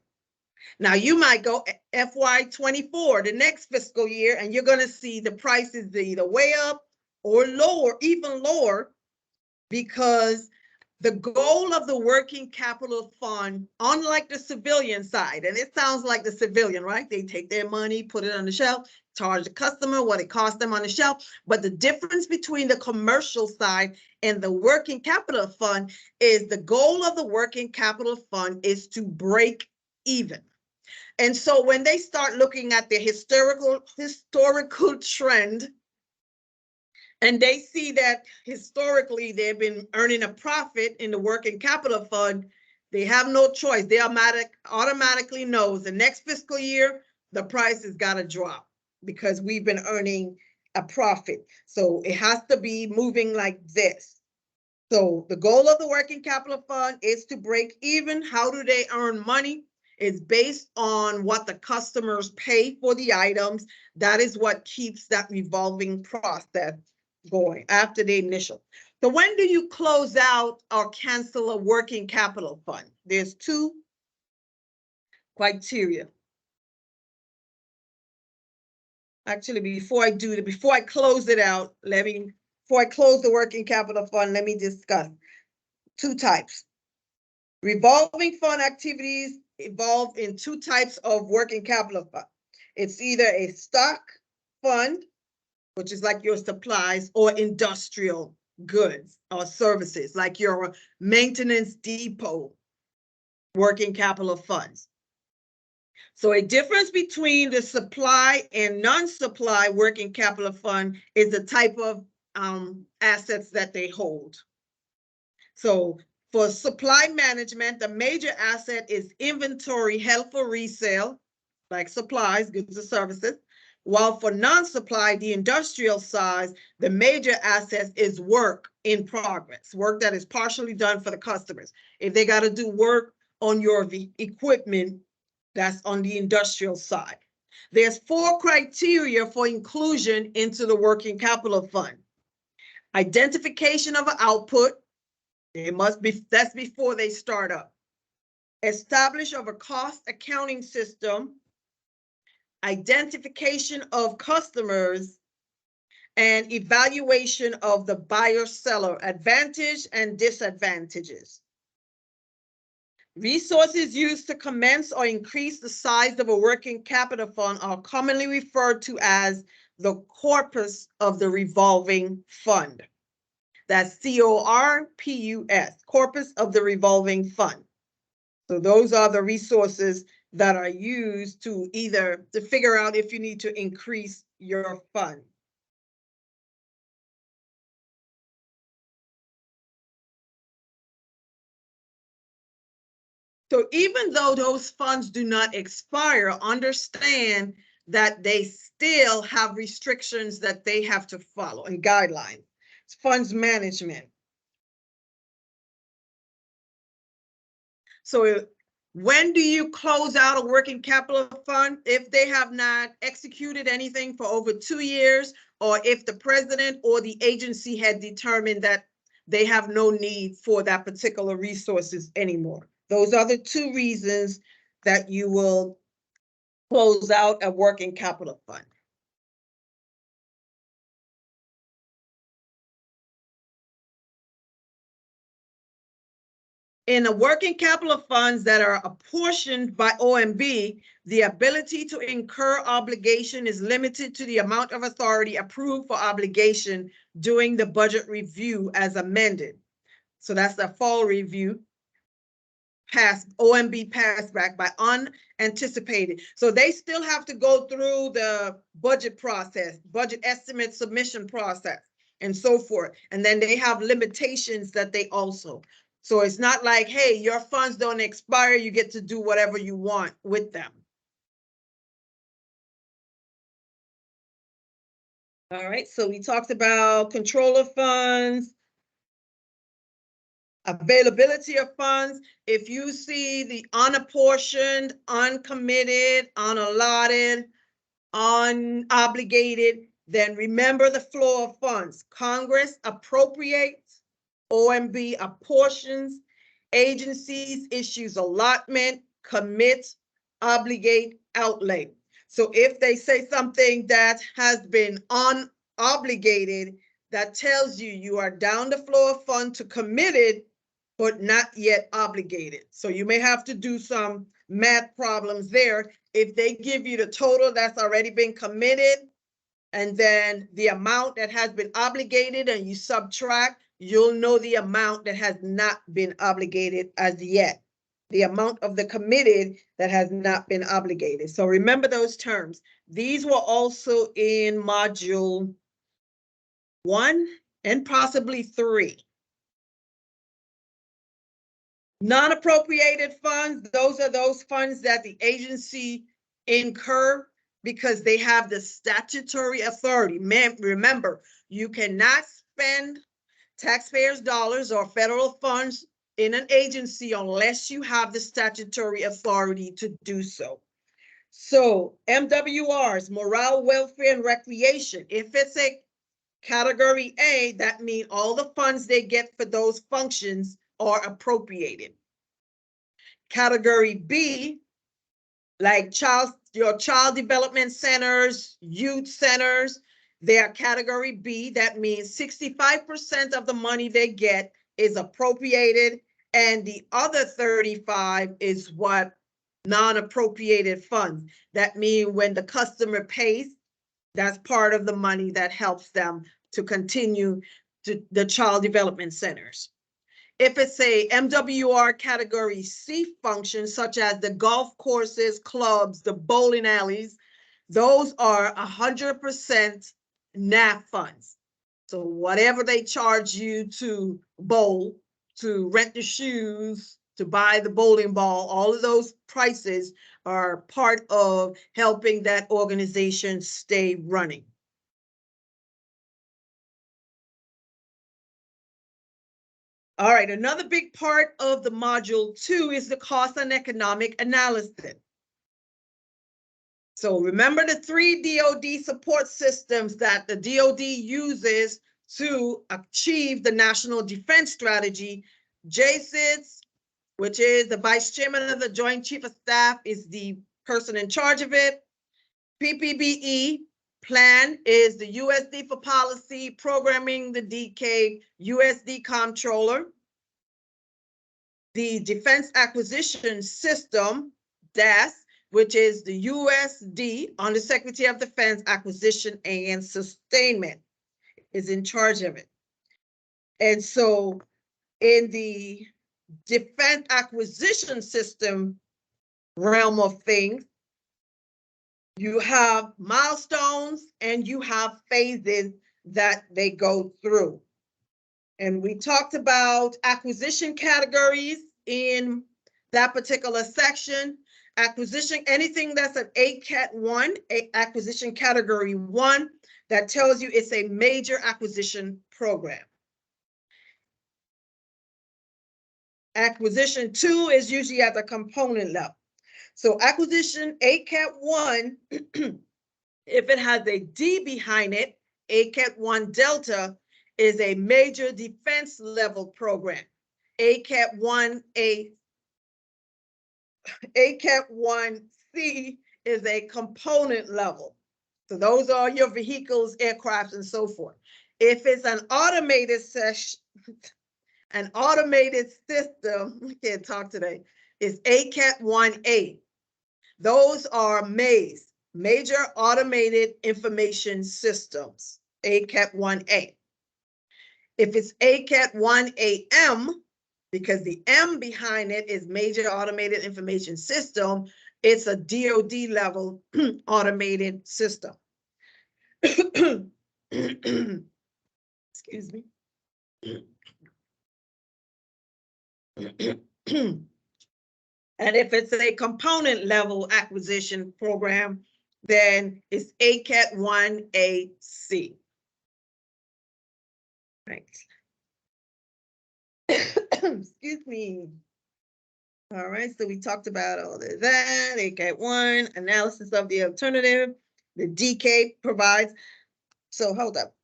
Now, you might go FY24, the next fiscal year, and you're going to see the prices either way up or lower, even lower, because the goal of the working capital fund, unlike the civilian side, and it sounds like the civilian, right? They take their money, put it on the shelf, charge the customer what it costs them on the shelf. But the difference between the commercial side and the working capital fund is the goal of the working capital fund is to break even. And so when they start looking at the historical trend, and they see that historically they've been earning a profit in the working capital fund, they have no choice. They automatically knows the next fiscal year, the price has got to drop because we've been earning a profit. So it has to be moving like this. So the goal of the working capital fund is to break even. How do they earn money? It's based on what the customers pay for the items. That is what keeps that revolving process going after the initial. So when do you close out or cancel a working capital fund? There's two criteria. Actually, before I close it out, before I close the working capital fund, let me discuss two types. Revolving fund activities evolve in two types of working capital fund. It's either a stock fund, which is like your supplies, or industrial goods or services, like your maintenance depot working capital funds. So a difference between the supply and non-supply working capital fund is the type of assets that they hold. So for supply management, the major asset is inventory held for resale, like supplies, goods, or services. While for non-supply, the industrial side, the major asset is work in progress, work that is partially done for the customers. If they got to do work on your equipment, that's on the industrial side. There's 4 criteria for inclusion into the working capital fund. Identification of an output. It must be, that's before they start up. Establish of a cost accounting system. Identification of customers, and evaluation of the buyer-seller advantage and disadvantages. Resources used to commence or increase the size of a working capital fund are commonly referred to as the corpus of the revolving fund. That's CORPUS, corpus of the revolving fund. So those are the resources that are used to figure out if you need to increase your fund. So even though those funds do not expire, understand that they still have restrictions that they have to follow and guidelines. It's funds management. So when do you close out a working capital fund? If they have not executed anything for over 2 years, or if the president or the agency had determined that they have no need for that particular resources anymore. Those are the 2 reasons that you will close out a working capital fund. In the working capital funds that are apportioned by OMB, the ability to incur obligation is limited to the amount of authority approved for obligation during the budget review as amended. So that's the fall review. OMB passed back by unanticipated. So they still have to go through the budget process, budget estimate submission process, and so forth. And then they have limitations that they also. So it's not like, hey, your funds don't expire, you get to do whatever you want with them. All right, so we talked about control of funds, availability of funds. If you see the unapportioned, uncommitted, unallotted, unobligated, then remember the flow of funds. Congress appropriates, OMB apportions, agencies issues allotment, commits, obligate, outlay. So if they say something that has been unobligated, that tells you you are down the flow of fund to committed, but not yet obligated. So you may have to do some math problems there. If they give you the total that's already been committed, and then the amount that has been obligated, and you subtract, you'll know the amount that has not been obligated as yet, the amount of the committed that has not been obligated. So remember those terms. These were also in module 1 and possibly 3. Non-appropriated funds, those are those funds that the agency incur because they have the statutory authority. Remember, you cannot spend taxpayers' dollars or federal funds in an agency unless you have the statutory authority to do so. So MWRs, morale, welfare, and recreation. If it's a category A, that means all the funds they get for those functions are appropriated. Category B, like your child development centers, youth centers, they are category B. That means 65% of the money they get is appropriated, and the other 35 is what non-appropriated funds. That means when the customer pays, that's part of the money that helps them to continue to the child development centers. If it's a MWR category C function, such as the golf courses, clubs, the bowling alleys, those are 100% NAF funds. So whatever they charge you to bowl, to rent the shoes, to buy the bowling ball, all of those prices are part of helping that organization stay running. All right, another big part of the module 2 is the cost and economic analysis. So remember the 3 DoD support systems that the DoD uses to achieve the National Defense Strategy. JCITS, which is the Vice Chairman of the Joint Chief of Staff, is the person in charge of it. PPBE, plan, is the USD for policy, programming the DK, USD comptroller. The Defense Acquisition System, DAS, which is the USD, Under Secretary of Defense, Acquisition and Sustainment, is in charge of it. And so in the Defense Acquisition System realm of things, you have milestones and you have phases that they go through. And we talked about acquisition categories in that particular section. Acquisition, anything that's an ACAT 1, acquisition category 1, that tells you it's a major acquisition program. Acquisition 2 is usually at the component level. So acquisition ACAT 1, if it has a D behind it, ACAT 1 Delta is a major defense level program. ACAT 1A, ACAT 1C is a component level. So those are your vehicles, aircrafts, and so forth. If it's an automated system, I can't talk today, is ACAT 1A. Those are MAIS, Major Automated Information Systems, ACAT 1A. If it's ACAT 1AM, because the M behind it is Major Automated Information System, it's a DoD level automated system. Excuse me. And if it's a component level acquisition program, then it's ACAT 1AC. Right. Excuse me. All right, so we talked about all of that. ACAT 1, analysis of the alternative, the DK provides. So hold up.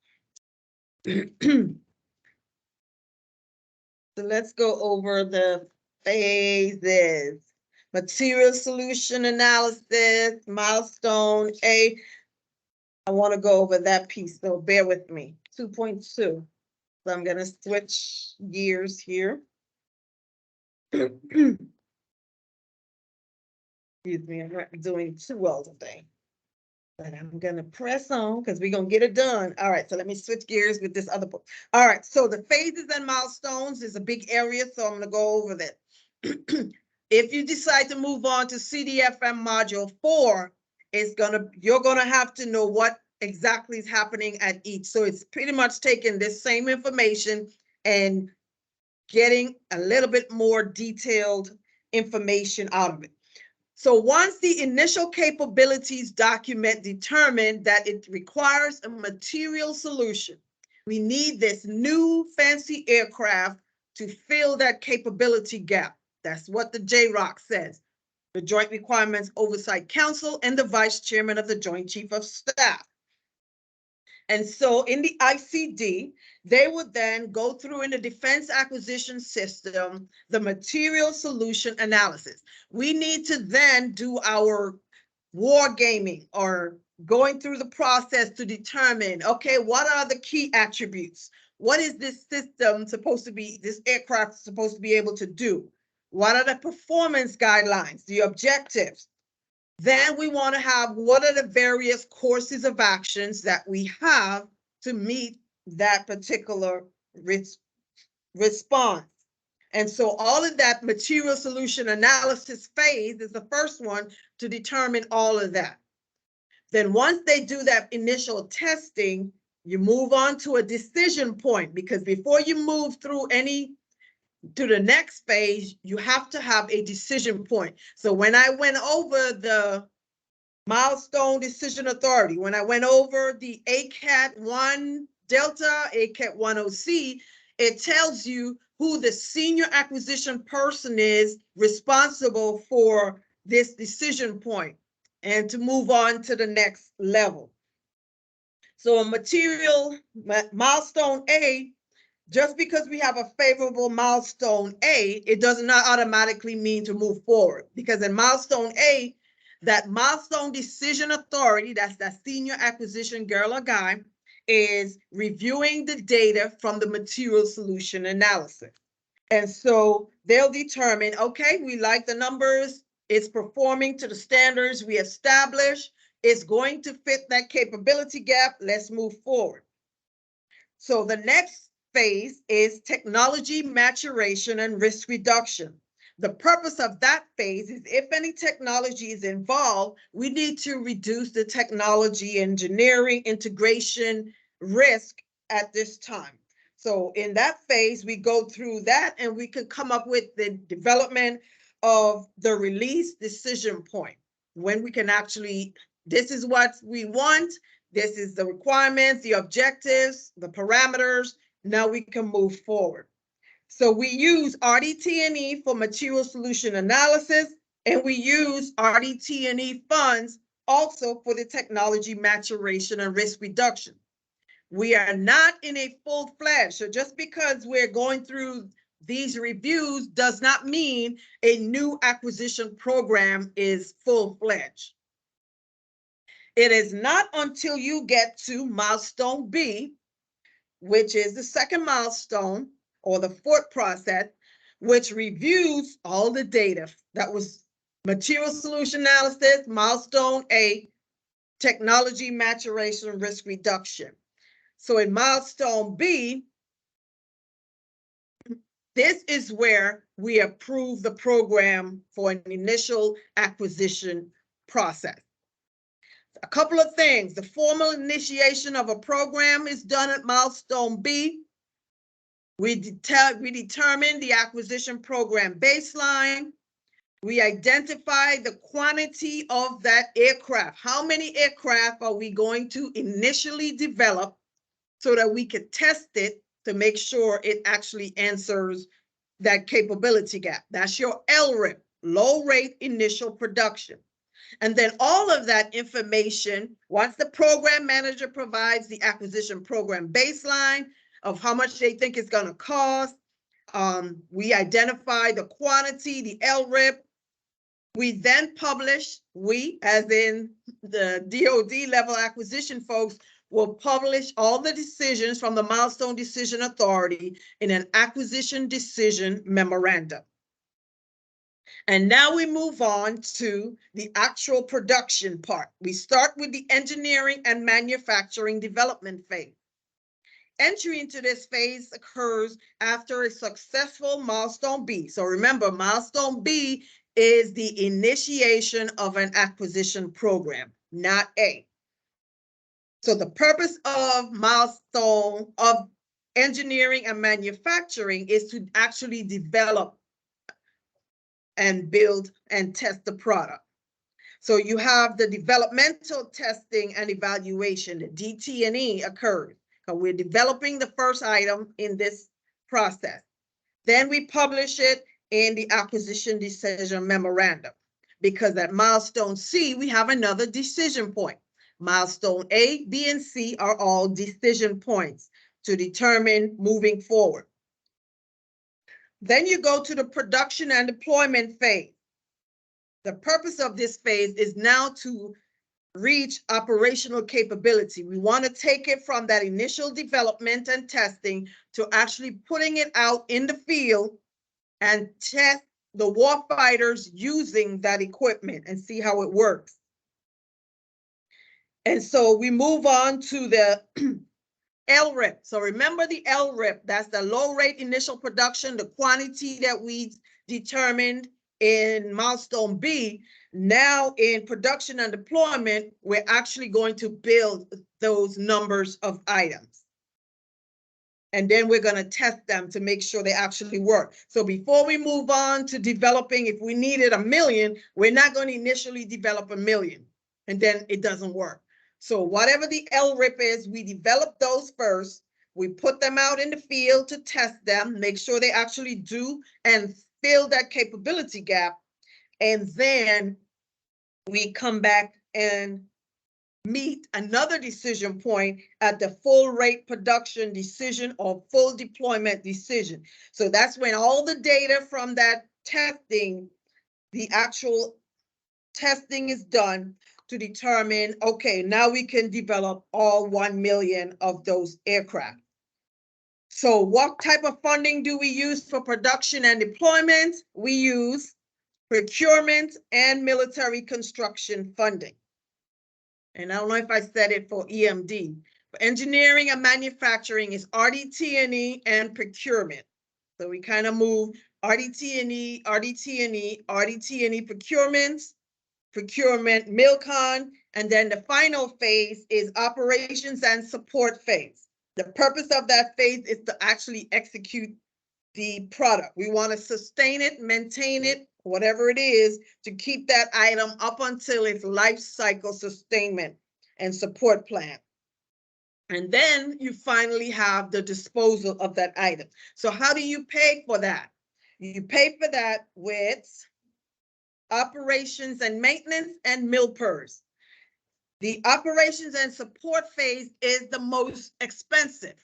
So let's go over the phases. Material solution analysis, milestone A. I want to go over that piece, so bear with me. 2.2. So I'm going to switch gears here. Excuse me, I'm not doing too well today. But I'm going to press on because we're going to get it done. All right, so let me switch gears with this other book. All right, so the phases and milestones is a big area, so I'm going to go over that. If you decide to move on to CDFM module 4, you're going to have to know what exactly is happening at each. So it's pretty much taking this same information and getting a little bit more detailed information out of it. So once the initial capabilities document determined that it requires a material solution, we need this new fancy aircraft to fill that capability gap. That's what the JROC says, the Joint Requirements Oversight Council and the Vice Chairman of the Joint Chief of Staff. And so in the ICD, they would then go through in the defense acquisition system, the material solution analysis. We need to then do our war gaming or going through the process to determine, okay, what are the key attributes? What is this system supposed to be, this aircraft supposed to be able to do? What are the performance guidelines, the objectives? Then we want to have what are the various courses of actions that we have to meet that particular response. And so all of that material solution analysis phase is the first one to determine all of that. Then once they do that initial testing, you move on to a decision point, because before you move through to the next phase, you have to have a decision point. So when I went over the milestone decision authority, when I went over the ACAT 1 Delta, ACAT 10C, it tells you who the senior acquisition person is responsible for this decision point and to move on to the next level. So a material milestone A, just because we have a favorable milestone A, it does not automatically mean to move forward, because in milestone A, that milestone decision authority, that's that senior acquisition girl or guy, is reviewing the data from the material solution analysis. And so they'll determine, okay, we like the numbers, it's performing to the standards we established, it's going to fit that capability gap, let's move forward. So the next phase is technology maturation and risk reduction. The purpose of that phase is if any technology is involved, we need to reduce the technology engineering integration risk at this time. So in that phase, we go through that and we can come up with the development of the release decision point, when we can actually, this is what we want, this is the requirements, the objectives, the parameters, now we can move forward. So we use RDT&E for material solution analysis, and we use RDT&E funds also for the technology maturation and risk reduction. We are not in a full-fledged, so just because we're going through these reviews does not mean a new acquisition program is full-fledged. It is not until you get to milestone B, which is the second milestone, or the fourth process, which reviews all the data that was material solution analysis, milestone A, technology maturation and risk reduction. So in milestone B, this is where we approve the program for an initial acquisition process. A couple of things. The formal initiation of a program is done at milestone B. We determine the acquisition program baseline. We identify the quantity of that aircraft. How many aircraft are we going to initially develop so that we could test it to make sure it actually answers that capability gap? That's your LRIP, low rate initial production. And then all of that information, once the program manager provides the acquisition program baseline of how much they think it's going to cost, we identify the quantity, the LRIP. We then publish, we, as in the DoD level acquisition folks, will publish all the decisions from the Milestone Decision Authority in an acquisition decision memorandum. And now we move on to the actual production part. We start with the engineering and manufacturing development phase. Entry into this phase occurs after a successful milestone B. So remember, milestone B is the initiation of an acquisition program, not A. So the purpose of milestone of engineering and manufacturing is to actually develop and build and test the product. So you have the developmental testing and evaluation, the DT&E occurred. So we're developing the first item in this process. Then we publish it in the acquisition decision memorandum, because at milestone C, we have another decision point. Milestone A, B, and C are all decision points to determine moving forward. Then you go to the production and deployment phase. The purpose of this phase is now to reach operational capability. We want to take it from that initial development and testing to actually putting it out in the field and test the warfighters using that equipment and see how it works. And so we move on to the LRIP. So remember the LRIP, that's the low rate initial production, the quantity that we determined in milestone B. Now in production and deployment, we're actually going to build those numbers of items. And then we're going to test them to make sure they actually work. So before we move on to developing, if we needed 1 million, we're not going to initially develop 1 million and then it doesn't work. So whatever the LRIP is, we develop those first. We put them out in the field to test them, make sure they actually do and fill that capability gap. And then we come back and meet another decision point at the full rate production decision or full deployment decision. So that's when all the data from that testing, the actual testing is done to determine, okay, now we can develop all 1 million of those aircraft. So what type of funding do we use for production and deployment? We use procurement and military construction funding. And I don't know if I said it for EMD. For engineering and manufacturing is RDT&E and procurement. So we kind of move RDT&E, RDT&E, RDT&E procurement, MILCON, and then the final phase is operations and support phase. The purpose of that phase is to actually execute the product. We want to sustain it, maintain it, whatever it is, to keep that item up until its life cycle sustainment and support plan. And then you finally have the disposal of that item. So how do you pay for that? You pay for that with operations and maintenance and MILPERS. The operations and support phase is the most expensive,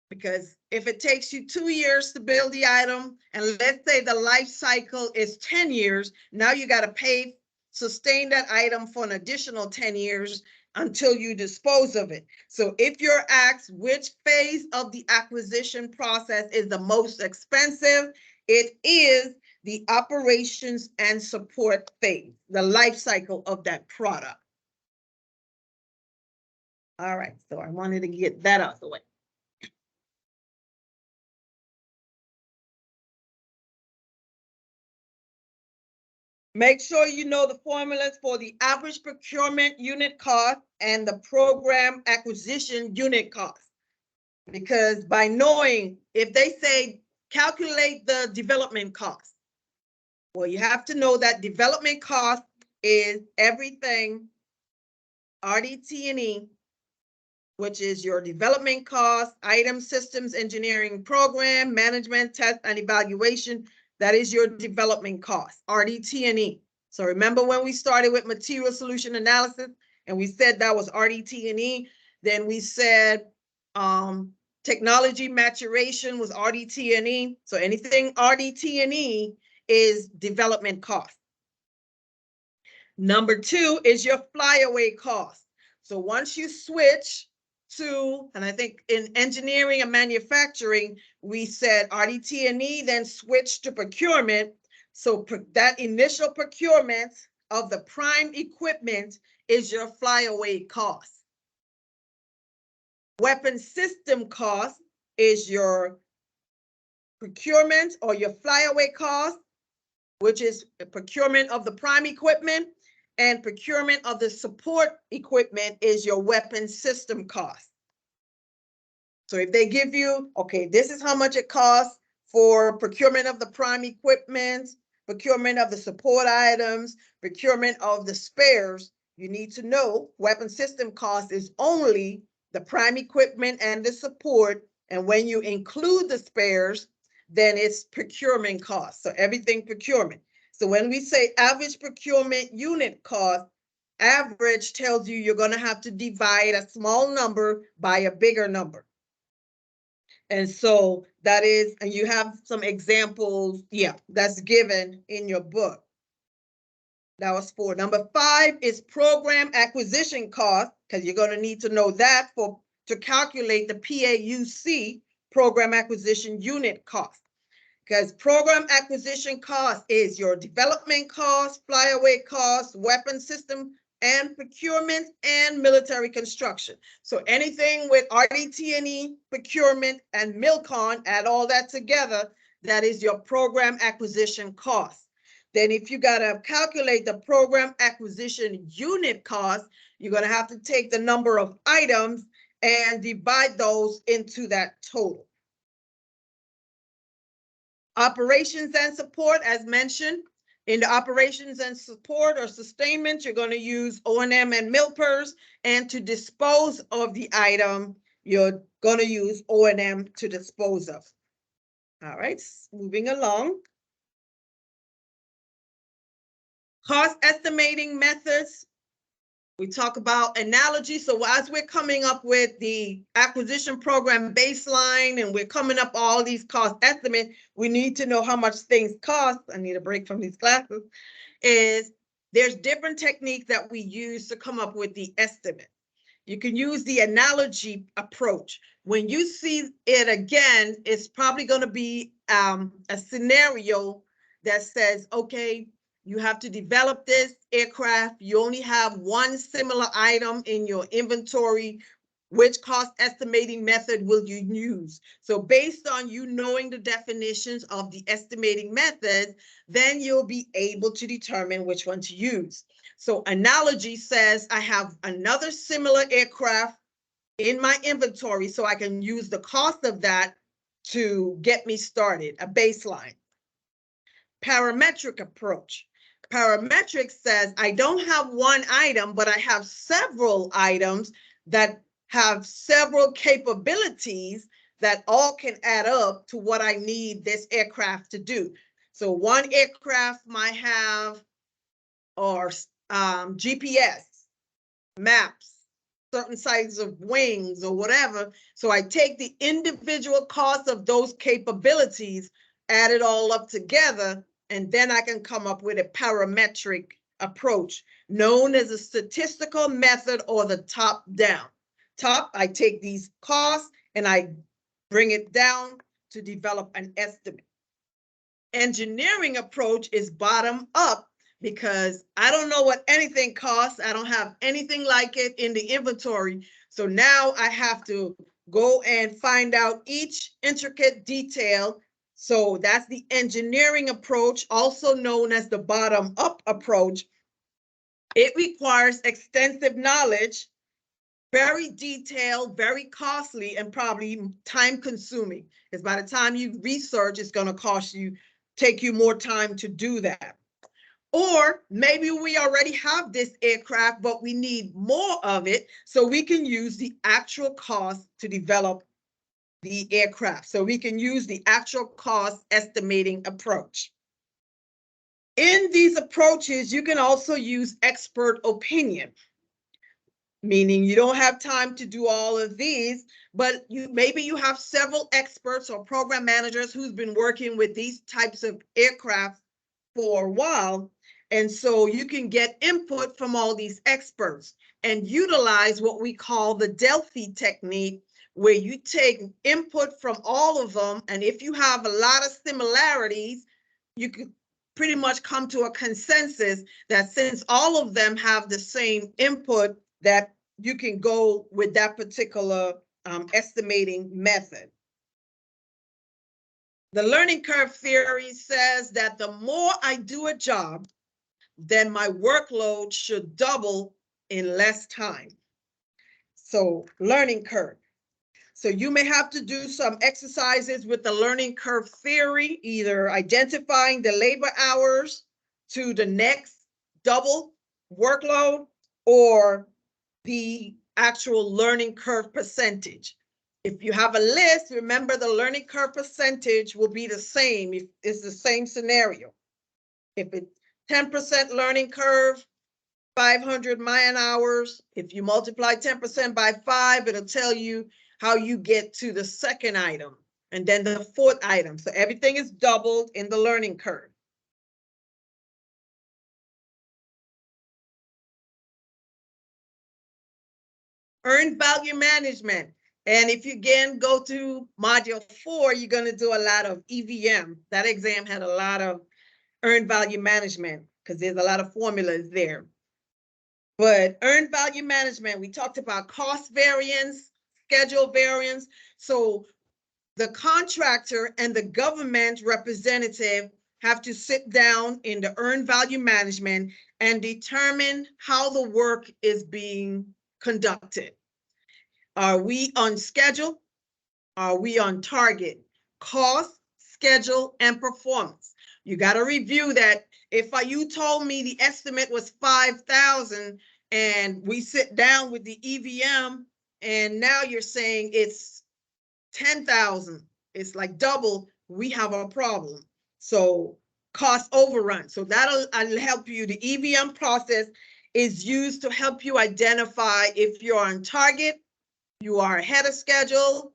because if it takes you 2 years to build the item, and let's say the life cycle is 10 years, now you got to sustain that item for an additional 10 years until you dispose of it. So if you're asked which phase of the acquisition process is the most expensive, it is the operations and support phase, the life cycle of that product. All right, so I wanted to get that out of the way. Make sure you know the formulas for the average procurement unit cost and the program acquisition unit cost. Because by knowing, if they say calculate the development cost, well, you have to know that development cost is everything RDT&E, which is your development cost, item, systems, engineering, program, management, test, and evaluation. That is your development cost, RDT&E. So remember when we started with material solution analysis and we said that was RDT&E, then we said technology maturation was RDT&E. So anything RDT&E is development cost. Number 2 is your flyaway cost. So once you switch to, and I think in engineering and manufacturing, we said RDT&E, then switch to procurement. So that initial procurement of the prime equipment is your flyaway cost. Weapon system cost is your procurement or your flyaway cost, which is the procurement of the prime equipment, and procurement of the support equipment is your weapon system cost. So if they give you, okay, this is how much it costs for procurement of the prime equipment, procurement of the support items, procurement of the spares, you need to know weapon system cost is only the prime equipment and the support. And when you include the spares, then it's procurement cost. So everything procurement. So when we say average procurement unit cost, average tells you you're going to have to divide a small number by a bigger number. And so that is, and you have some examples, yeah, that's given in your book. That was 4. Number 5 is program acquisition cost, because you're going to need to know that to calculate the PAUC, program acquisition unit cost. Because program acquisition cost is your development cost, flyaway cost, weapon system and procurement, and military construction. So anything with RDT&E, procurement, and MILCON, add all that together, that is your program acquisition cost. Then if you got to calculate the program acquisition unit cost, you're going to have to take the number of items and divide those into that total. Operations and support, as mentioned, in the operations and support or sustainment, you're going to use O&M and MILPERS, and to dispose of the item, you're going to use O&M to dispose of. All right, moving along. Cost estimating methods. We talk about analogy. So as we're coming up with the acquisition program baseline and we're coming up all these cost estimates, we need to know how much things cost. I need a break from these classes. There's different techniques that we use to come up with the estimate. You can use the analogy approach. When you see it again, it's probably going to be a scenario that says, okay, you have to develop this aircraft. You only have one similar item in your inventory. Which cost estimating method will you use? So based on you knowing the definitions of the estimating method, then you'll be able to determine which one to use. So analogy says I have another similar aircraft in my inventory, so I can use the cost of that to get me started, a baseline. Parametric approach. Parametric says I don't have one item, but I have several items that have several capabilities that all can add up to what I need this aircraft to do. So one aircraft might have GPS, maps, certain sizes of wings or whatever. So I take the individual cost of those capabilities, add it all up together, and then I can come up with a parametric approach known as a statistical method or the top down. Top, I take these costs and I bring it down to develop an estimate. Engineering approach is bottom up because I don't know what anything costs. I don't have anything like it in the inventory. So now I have to go and find out each intricate detail. So that's the engineering approach, also known as the bottom-up approach. It requires extensive knowledge, very detailed, very costly, and probably time-consuming. Because by the time you research, it's going to take you more time to do that. Or maybe we already have this aircraft, but we need more of it, so we can use the actual cost to develop the aircraft. So we can use the actual cost estimating approach. In these approaches, you can also use expert opinion, meaning you don't have time to do all of these, but maybe you have several experts or program managers who's been working with these types of aircraft for a while. And so you can get input from all these experts and utilize what we call the Delphi technique, where you take input from all of them. And if you have a lot of similarities, you could pretty much come to a consensus that since all of them have the same input, that you can go with that particular estimating method. The learning curve theory says that the more I do a job, then my workload should double in less time. So learning curve. So you may have to do some exercises with the learning curve theory, either identifying the labor hours to the next double workload or the actual learning curve percentage. If you have a list, remember the learning curve percentage will be the same if it's the same scenario. If it's 10% learning curve, 500 man hours, if you multiply 10% by 5, it'll tell you how you get to the second item and then the fourth item. So everything is doubled in the learning curve. Earned value management. And if you again go to module 4, you're going to do a lot of EVM. That exam had a lot of earned value management because there's a lot of formulas there. But earned value management, we talked about cost variance, schedule variance. So the contractor and the government representative have to sit down in the earned value management and determine how the work is being conducted. Are we on schedule? Are we on target? Cost, schedule, and performance. You got to review that. If you told me the estimate was 5,000 and we sit down with the EVM and now you're saying it's 10,000, it's like double, we have a problem. So cost overrun. So that'll help you. The EVM process is used to help you identify if you're on target, you are ahead of schedule,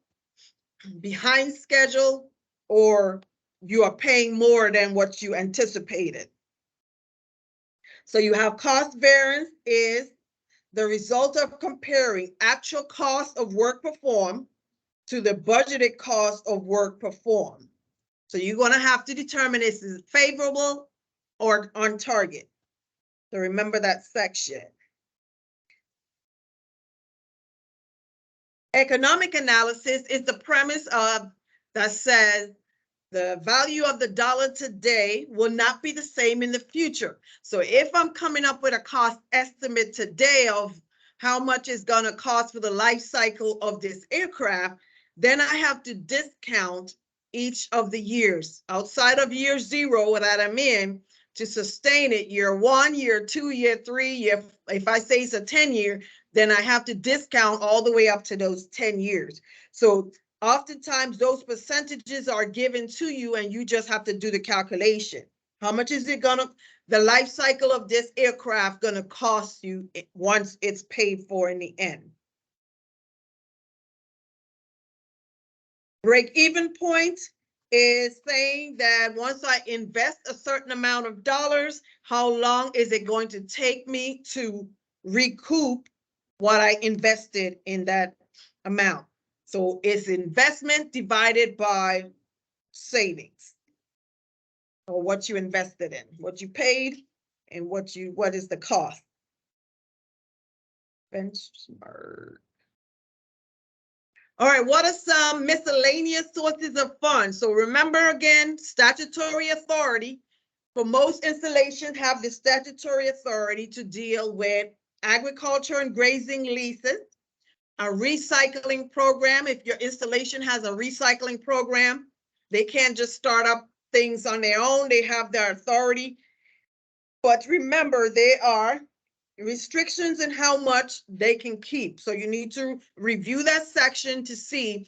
behind schedule, or you are paying more than what you anticipated. So you have cost variance is the result of comparing actual cost of work performed to the budgeted cost of work performed. So you're going to have to determine if it's favorable or on target. So remember that section. Economic analysis is the premise of that says the value of the dollar today will not be the same in the future. So if I'm coming up with a cost estimate today of how much it's going to cost for the life cycle of this aircraft, then I have to discount each of the years outside of year 0 that I'm in to sustain it. Year 1, year 2, year 3, if I say it's a 10-year, then I have to discount all the way up to those 10 years. So oftentimes those percentages are given to you and you just have to do the calculation. How much is it the life cycle of this aircraft gonna cost you once it's paid for in the end? Break-even point is saying that once I invest a certain amount of dollars, how long is it going to take me to recoup what I invested in that amount? So it's investment divided by savings, or what you invested in, what you paid, and what is the cost. Benchmark. All right, what are some miscellaneous sources of funds? So remember again, statutory authority. For most installations have the statutory authority to deal with agriculture and grazing leases, a recycling program. If your installation has a recycling program, they can't just start up things on their own. They have their authority. But remember, there are restrictions in how much they can keep. So you need to review that section to see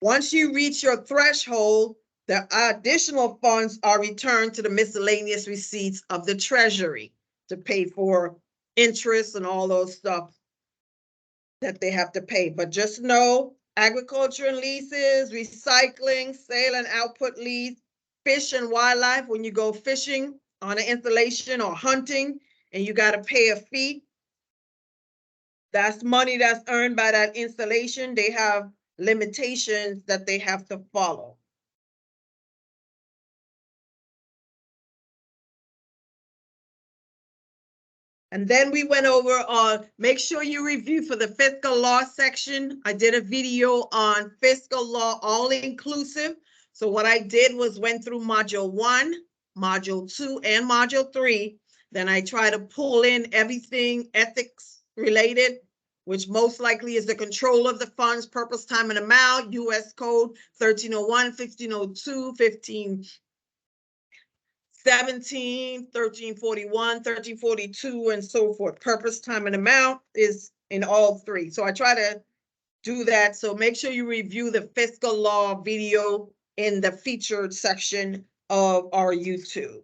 once you reach your threshold, the additional funds are returned to the miscellaneous receipts of the Treasury to pay for interest and all those stuff that they have to pay. But just know agriculture and leases, recycling, sale and output lease, fish and wildlife, when you go fishing on an installation or hunting and you got to pay a fee, that's money that's earned by that installation. They have limitations that they have to follow. And then we went over on make sure you review for the fiscal law section. I did a video on fiscal law all inclusive. So what I did was went through module 1, module 2, and module 3. Then I try to pull in everything ethics related which most likely is the control of the funds, purpose, time, and amount, U.S. Code 1301, 1502, 1517, 1341, 1342, and so forth. Purpose, time, and amount is in all three. So I try to do that. So make sure you review the fiscal law video in the featured section of our YouTube.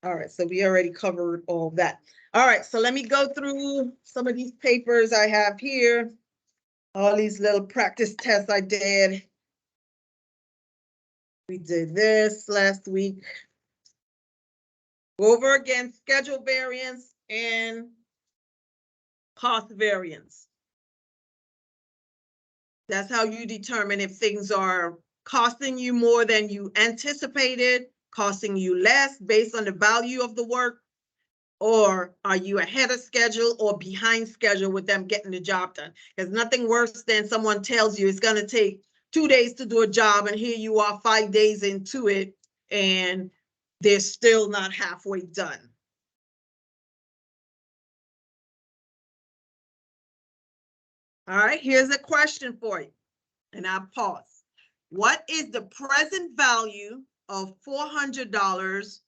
All right, so we already covered all that. All right, so let me go through some of these papers I have here. All these little practice tests I did. We did this last week. Go over again, schedule variance and cost variance. That's how you determine if things are costing you more than you anticipated, costing you less based on the value of the work, or are you ahead of schedule or behind schedule with them getting the job done? There's nothing worse than someone tells you it's going to take 2 days to do a job, and here you are 5 days into it, and they're still not halfway done. All right, here's a question for you, and I'll pause. What is the present value of $400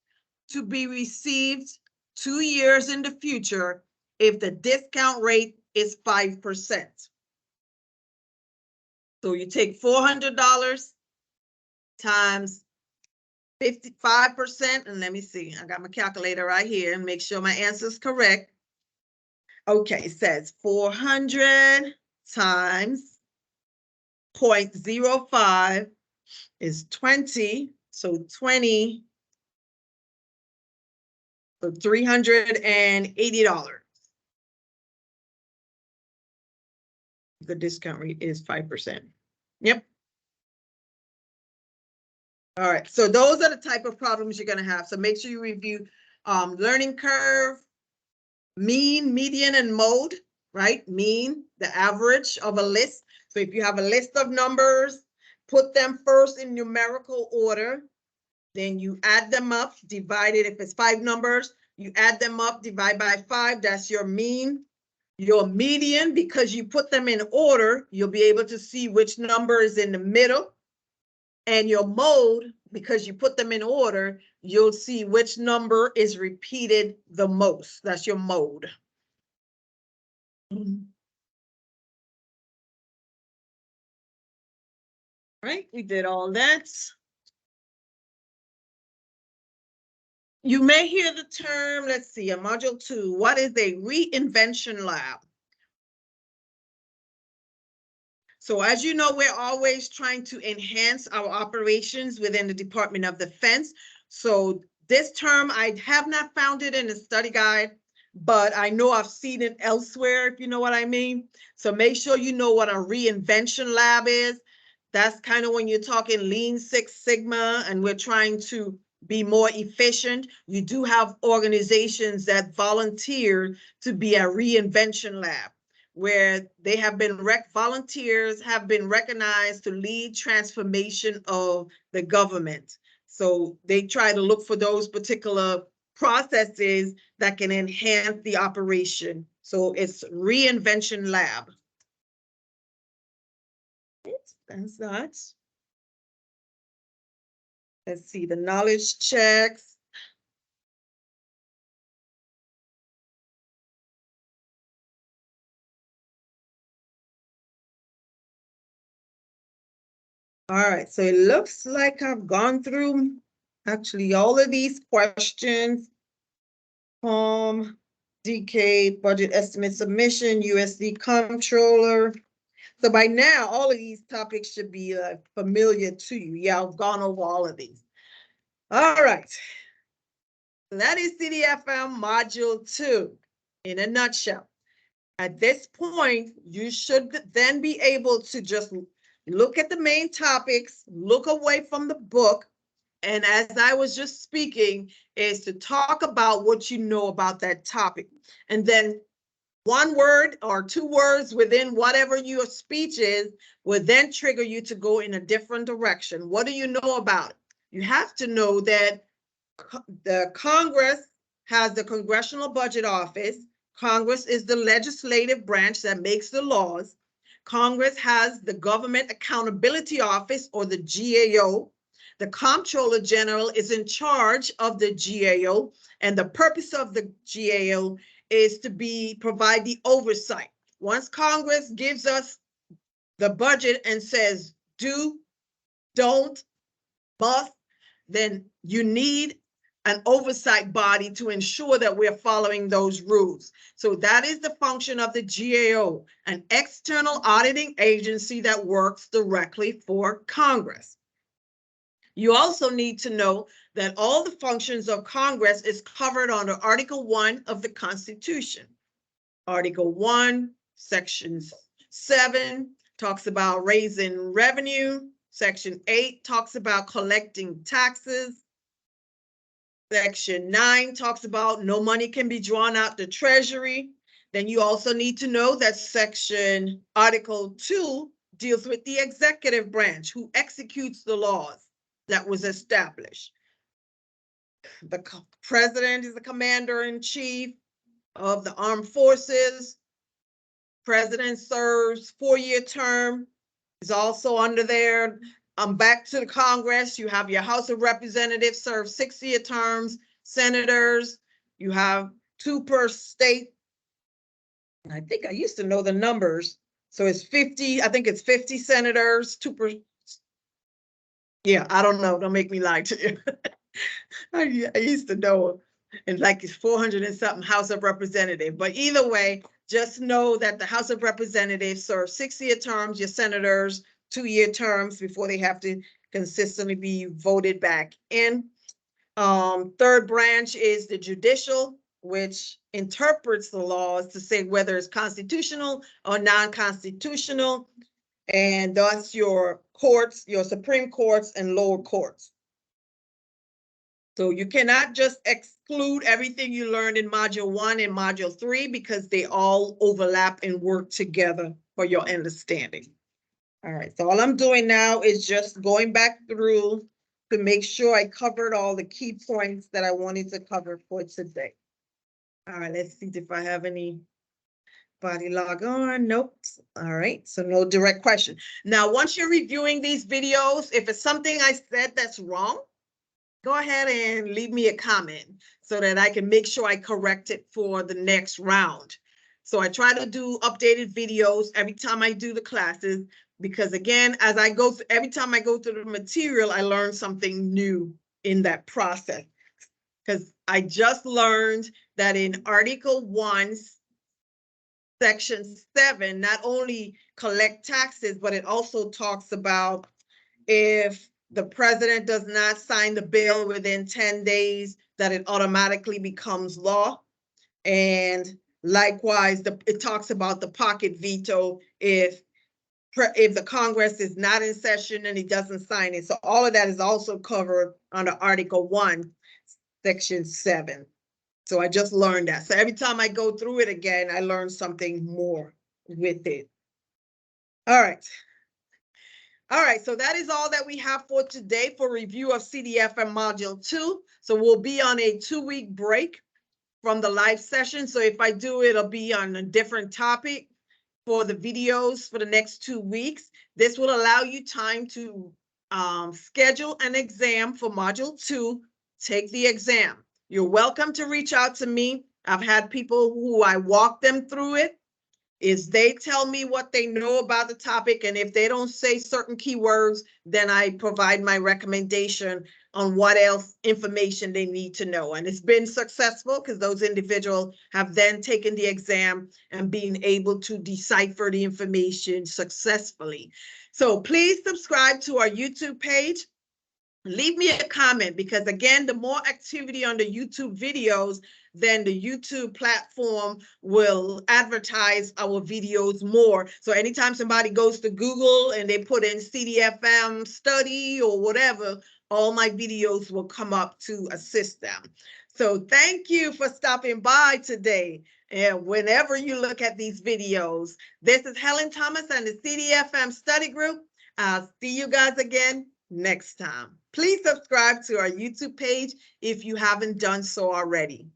to be received 2 years in the future if the discount rate is 5%? So you take $400 times 55%, and let me see, I got my calculator right here and make sure my answer is correct. Okay, it says 400 times 0.05 is 20, so 20, so $380. The discount rate is 5%. Yep. All right, so those are the type of problems you're going to have. So make sure you review learning curve, mean, median, and mode, right? Mean, the average of a list. So if you have a list of numbers, put them first in numerical order. Then you add them up, divide it. If it's 5 numbers, you add them up, divide by 5. That's your mean. Your median, because you put them in order, you'll be able to see which number is in the middle. And your mode, because you put them in order, you'll see which number is repeated the most. That's your mode. Right, we did all that. You may hear the term, let's see, a module 2. What is a reinvention lab? So as you know, we're always trying to enhance our operations within the Department of Defense. So this term, I have not found it in the study guide, but I know I've seen it elsewhere, if you know what I mean. So make sure you know what a reinvention lab is. That's kind of when you're talking Lean Six Sigma and we're trying to be more efficient. You do have organizations that volunteer to be a reinvention lab, where they have been volunteers have been recognized to lead transformation of the government. So they try to look for those particular processes that can enhance the operation. So it's reinvention lab. That's that. Let's see, the knowledge checks. All right, so it looks like I've gone through actually all of these questions. DK, budget estimate submission, USD controller. So by now, all of these topics should be familiar to you. Yeah, I've gone over all of these. All right. So that is CDFM Module 2 in a nutshell. At this point, you should then be able to just look at the main topics, look away from the book, and as I was just speaking, is to talk about what you know about that topic. And then 1 word or 2 words within whatever your speech is will then trigger you to go in a different direction. What do you know about it? You have to know that the Congress has the Congressional Budget Office, Congress is the legislative branch that makes the laws. Congress has the Government Accountability Office, or the GAO. The Comptroller General is in charge of the GAO, and the purpose of the GAO is to provide the oversight. Once Congress gives us the budget and says do, don't, must, then you need an oversight body to ensure that we're following those rules. So that is the function of the GAO, an external auditing agency that works directly for Congress. You also need to know that all the functions of Congress is covered under Article 1 of the Constitution. Article 1, Section 7 talks about raising revenue. Section 8 talks about collecting taxes. Section 9 talks about no money can be drawn out the Treasury. Then you also need to know that Article 2 deals with the executive branch, who executes the laws that was established. The president is the commander-in-chief of the armed forces. President serves 4-year term, is also under there. Back to the Congress, you have your House of Representatives serve 6-year terms, senators, you have 2 per state. I think I used to know the numbers. So it's 50, I think it's 50 senators, 2 per. Yeah, I don't know. Don't make me lie to you. I used to know, and like it's 400 and something House of Representatives. But either way, just know that the House of Representatives serve 6-year terms, your senators 2-year terms before they have to consistently be voted back in. Third branch is the judicial, which interprets the laws to say whether it's constitutional or non-constitutional, and thus your courts, your Supreme Courts and lower courts. So you cannot just exclude everything you learned in Module 1 and Module 3 because they all overlap and work together for your understanding. All right, so all I'm doing now is just going back through to make sure I covered all the key points that I wanted to cover for today. All right, let's see if I have anybody log on. Nope. All right, so no direct question. Now, once you're reviewing these videos, if it's something I said that's wrong, go ahead and leave me a comment so that I can make sure I correct it for the next round. So I try to do updated videos every time I do the classes, because again, as I go through, every time I go through the material, I learn something new in that process. Because I just learned that in Article 1, Section 7, not only collect taxes, but it also talks about if the president does not sign the bill within 10 days, that it automatically becomes law. And likewise, it talks about the pocket veto if the Congress is not in session and he doesn't sign it. So all of that is also covered under Article 1, Section 7. So I just learned that. So every time I go through it again, I learn something more with it. All right. All right, so that is all that we have for today for review of CDFM Module 2. So we'll be on a 2-week break from the live session. So if I do, it'll be on a different topic for the videos for the next 2 weeks. This will allow you time to schedule an exam for Module 2, take the exam. You're welcome to reach out to me. I've had people who I walk them through it. Is they tell me what they know about the topic, and if they don't say certain keywords, then I provide my recommendation on what else information they need to know. And it's been successful because those individuals have then taken the exam and being able to decipher the information successfully. So please subscribe to our YouTube page. Leave me a comment, because again, the more activity on the YouTube videos, then the YouTube platform will advertise our videos more. So anytime somebody goes to Google and they put in CDFM study or whatever, all my videos will come up to assist them. So thank you for stopping by today. And whenever you look at these videos, this is Helen Thomas and the CDFM study group. I'll see you guys again next time. Please subscribe to our YouTube page if you haven't done so already.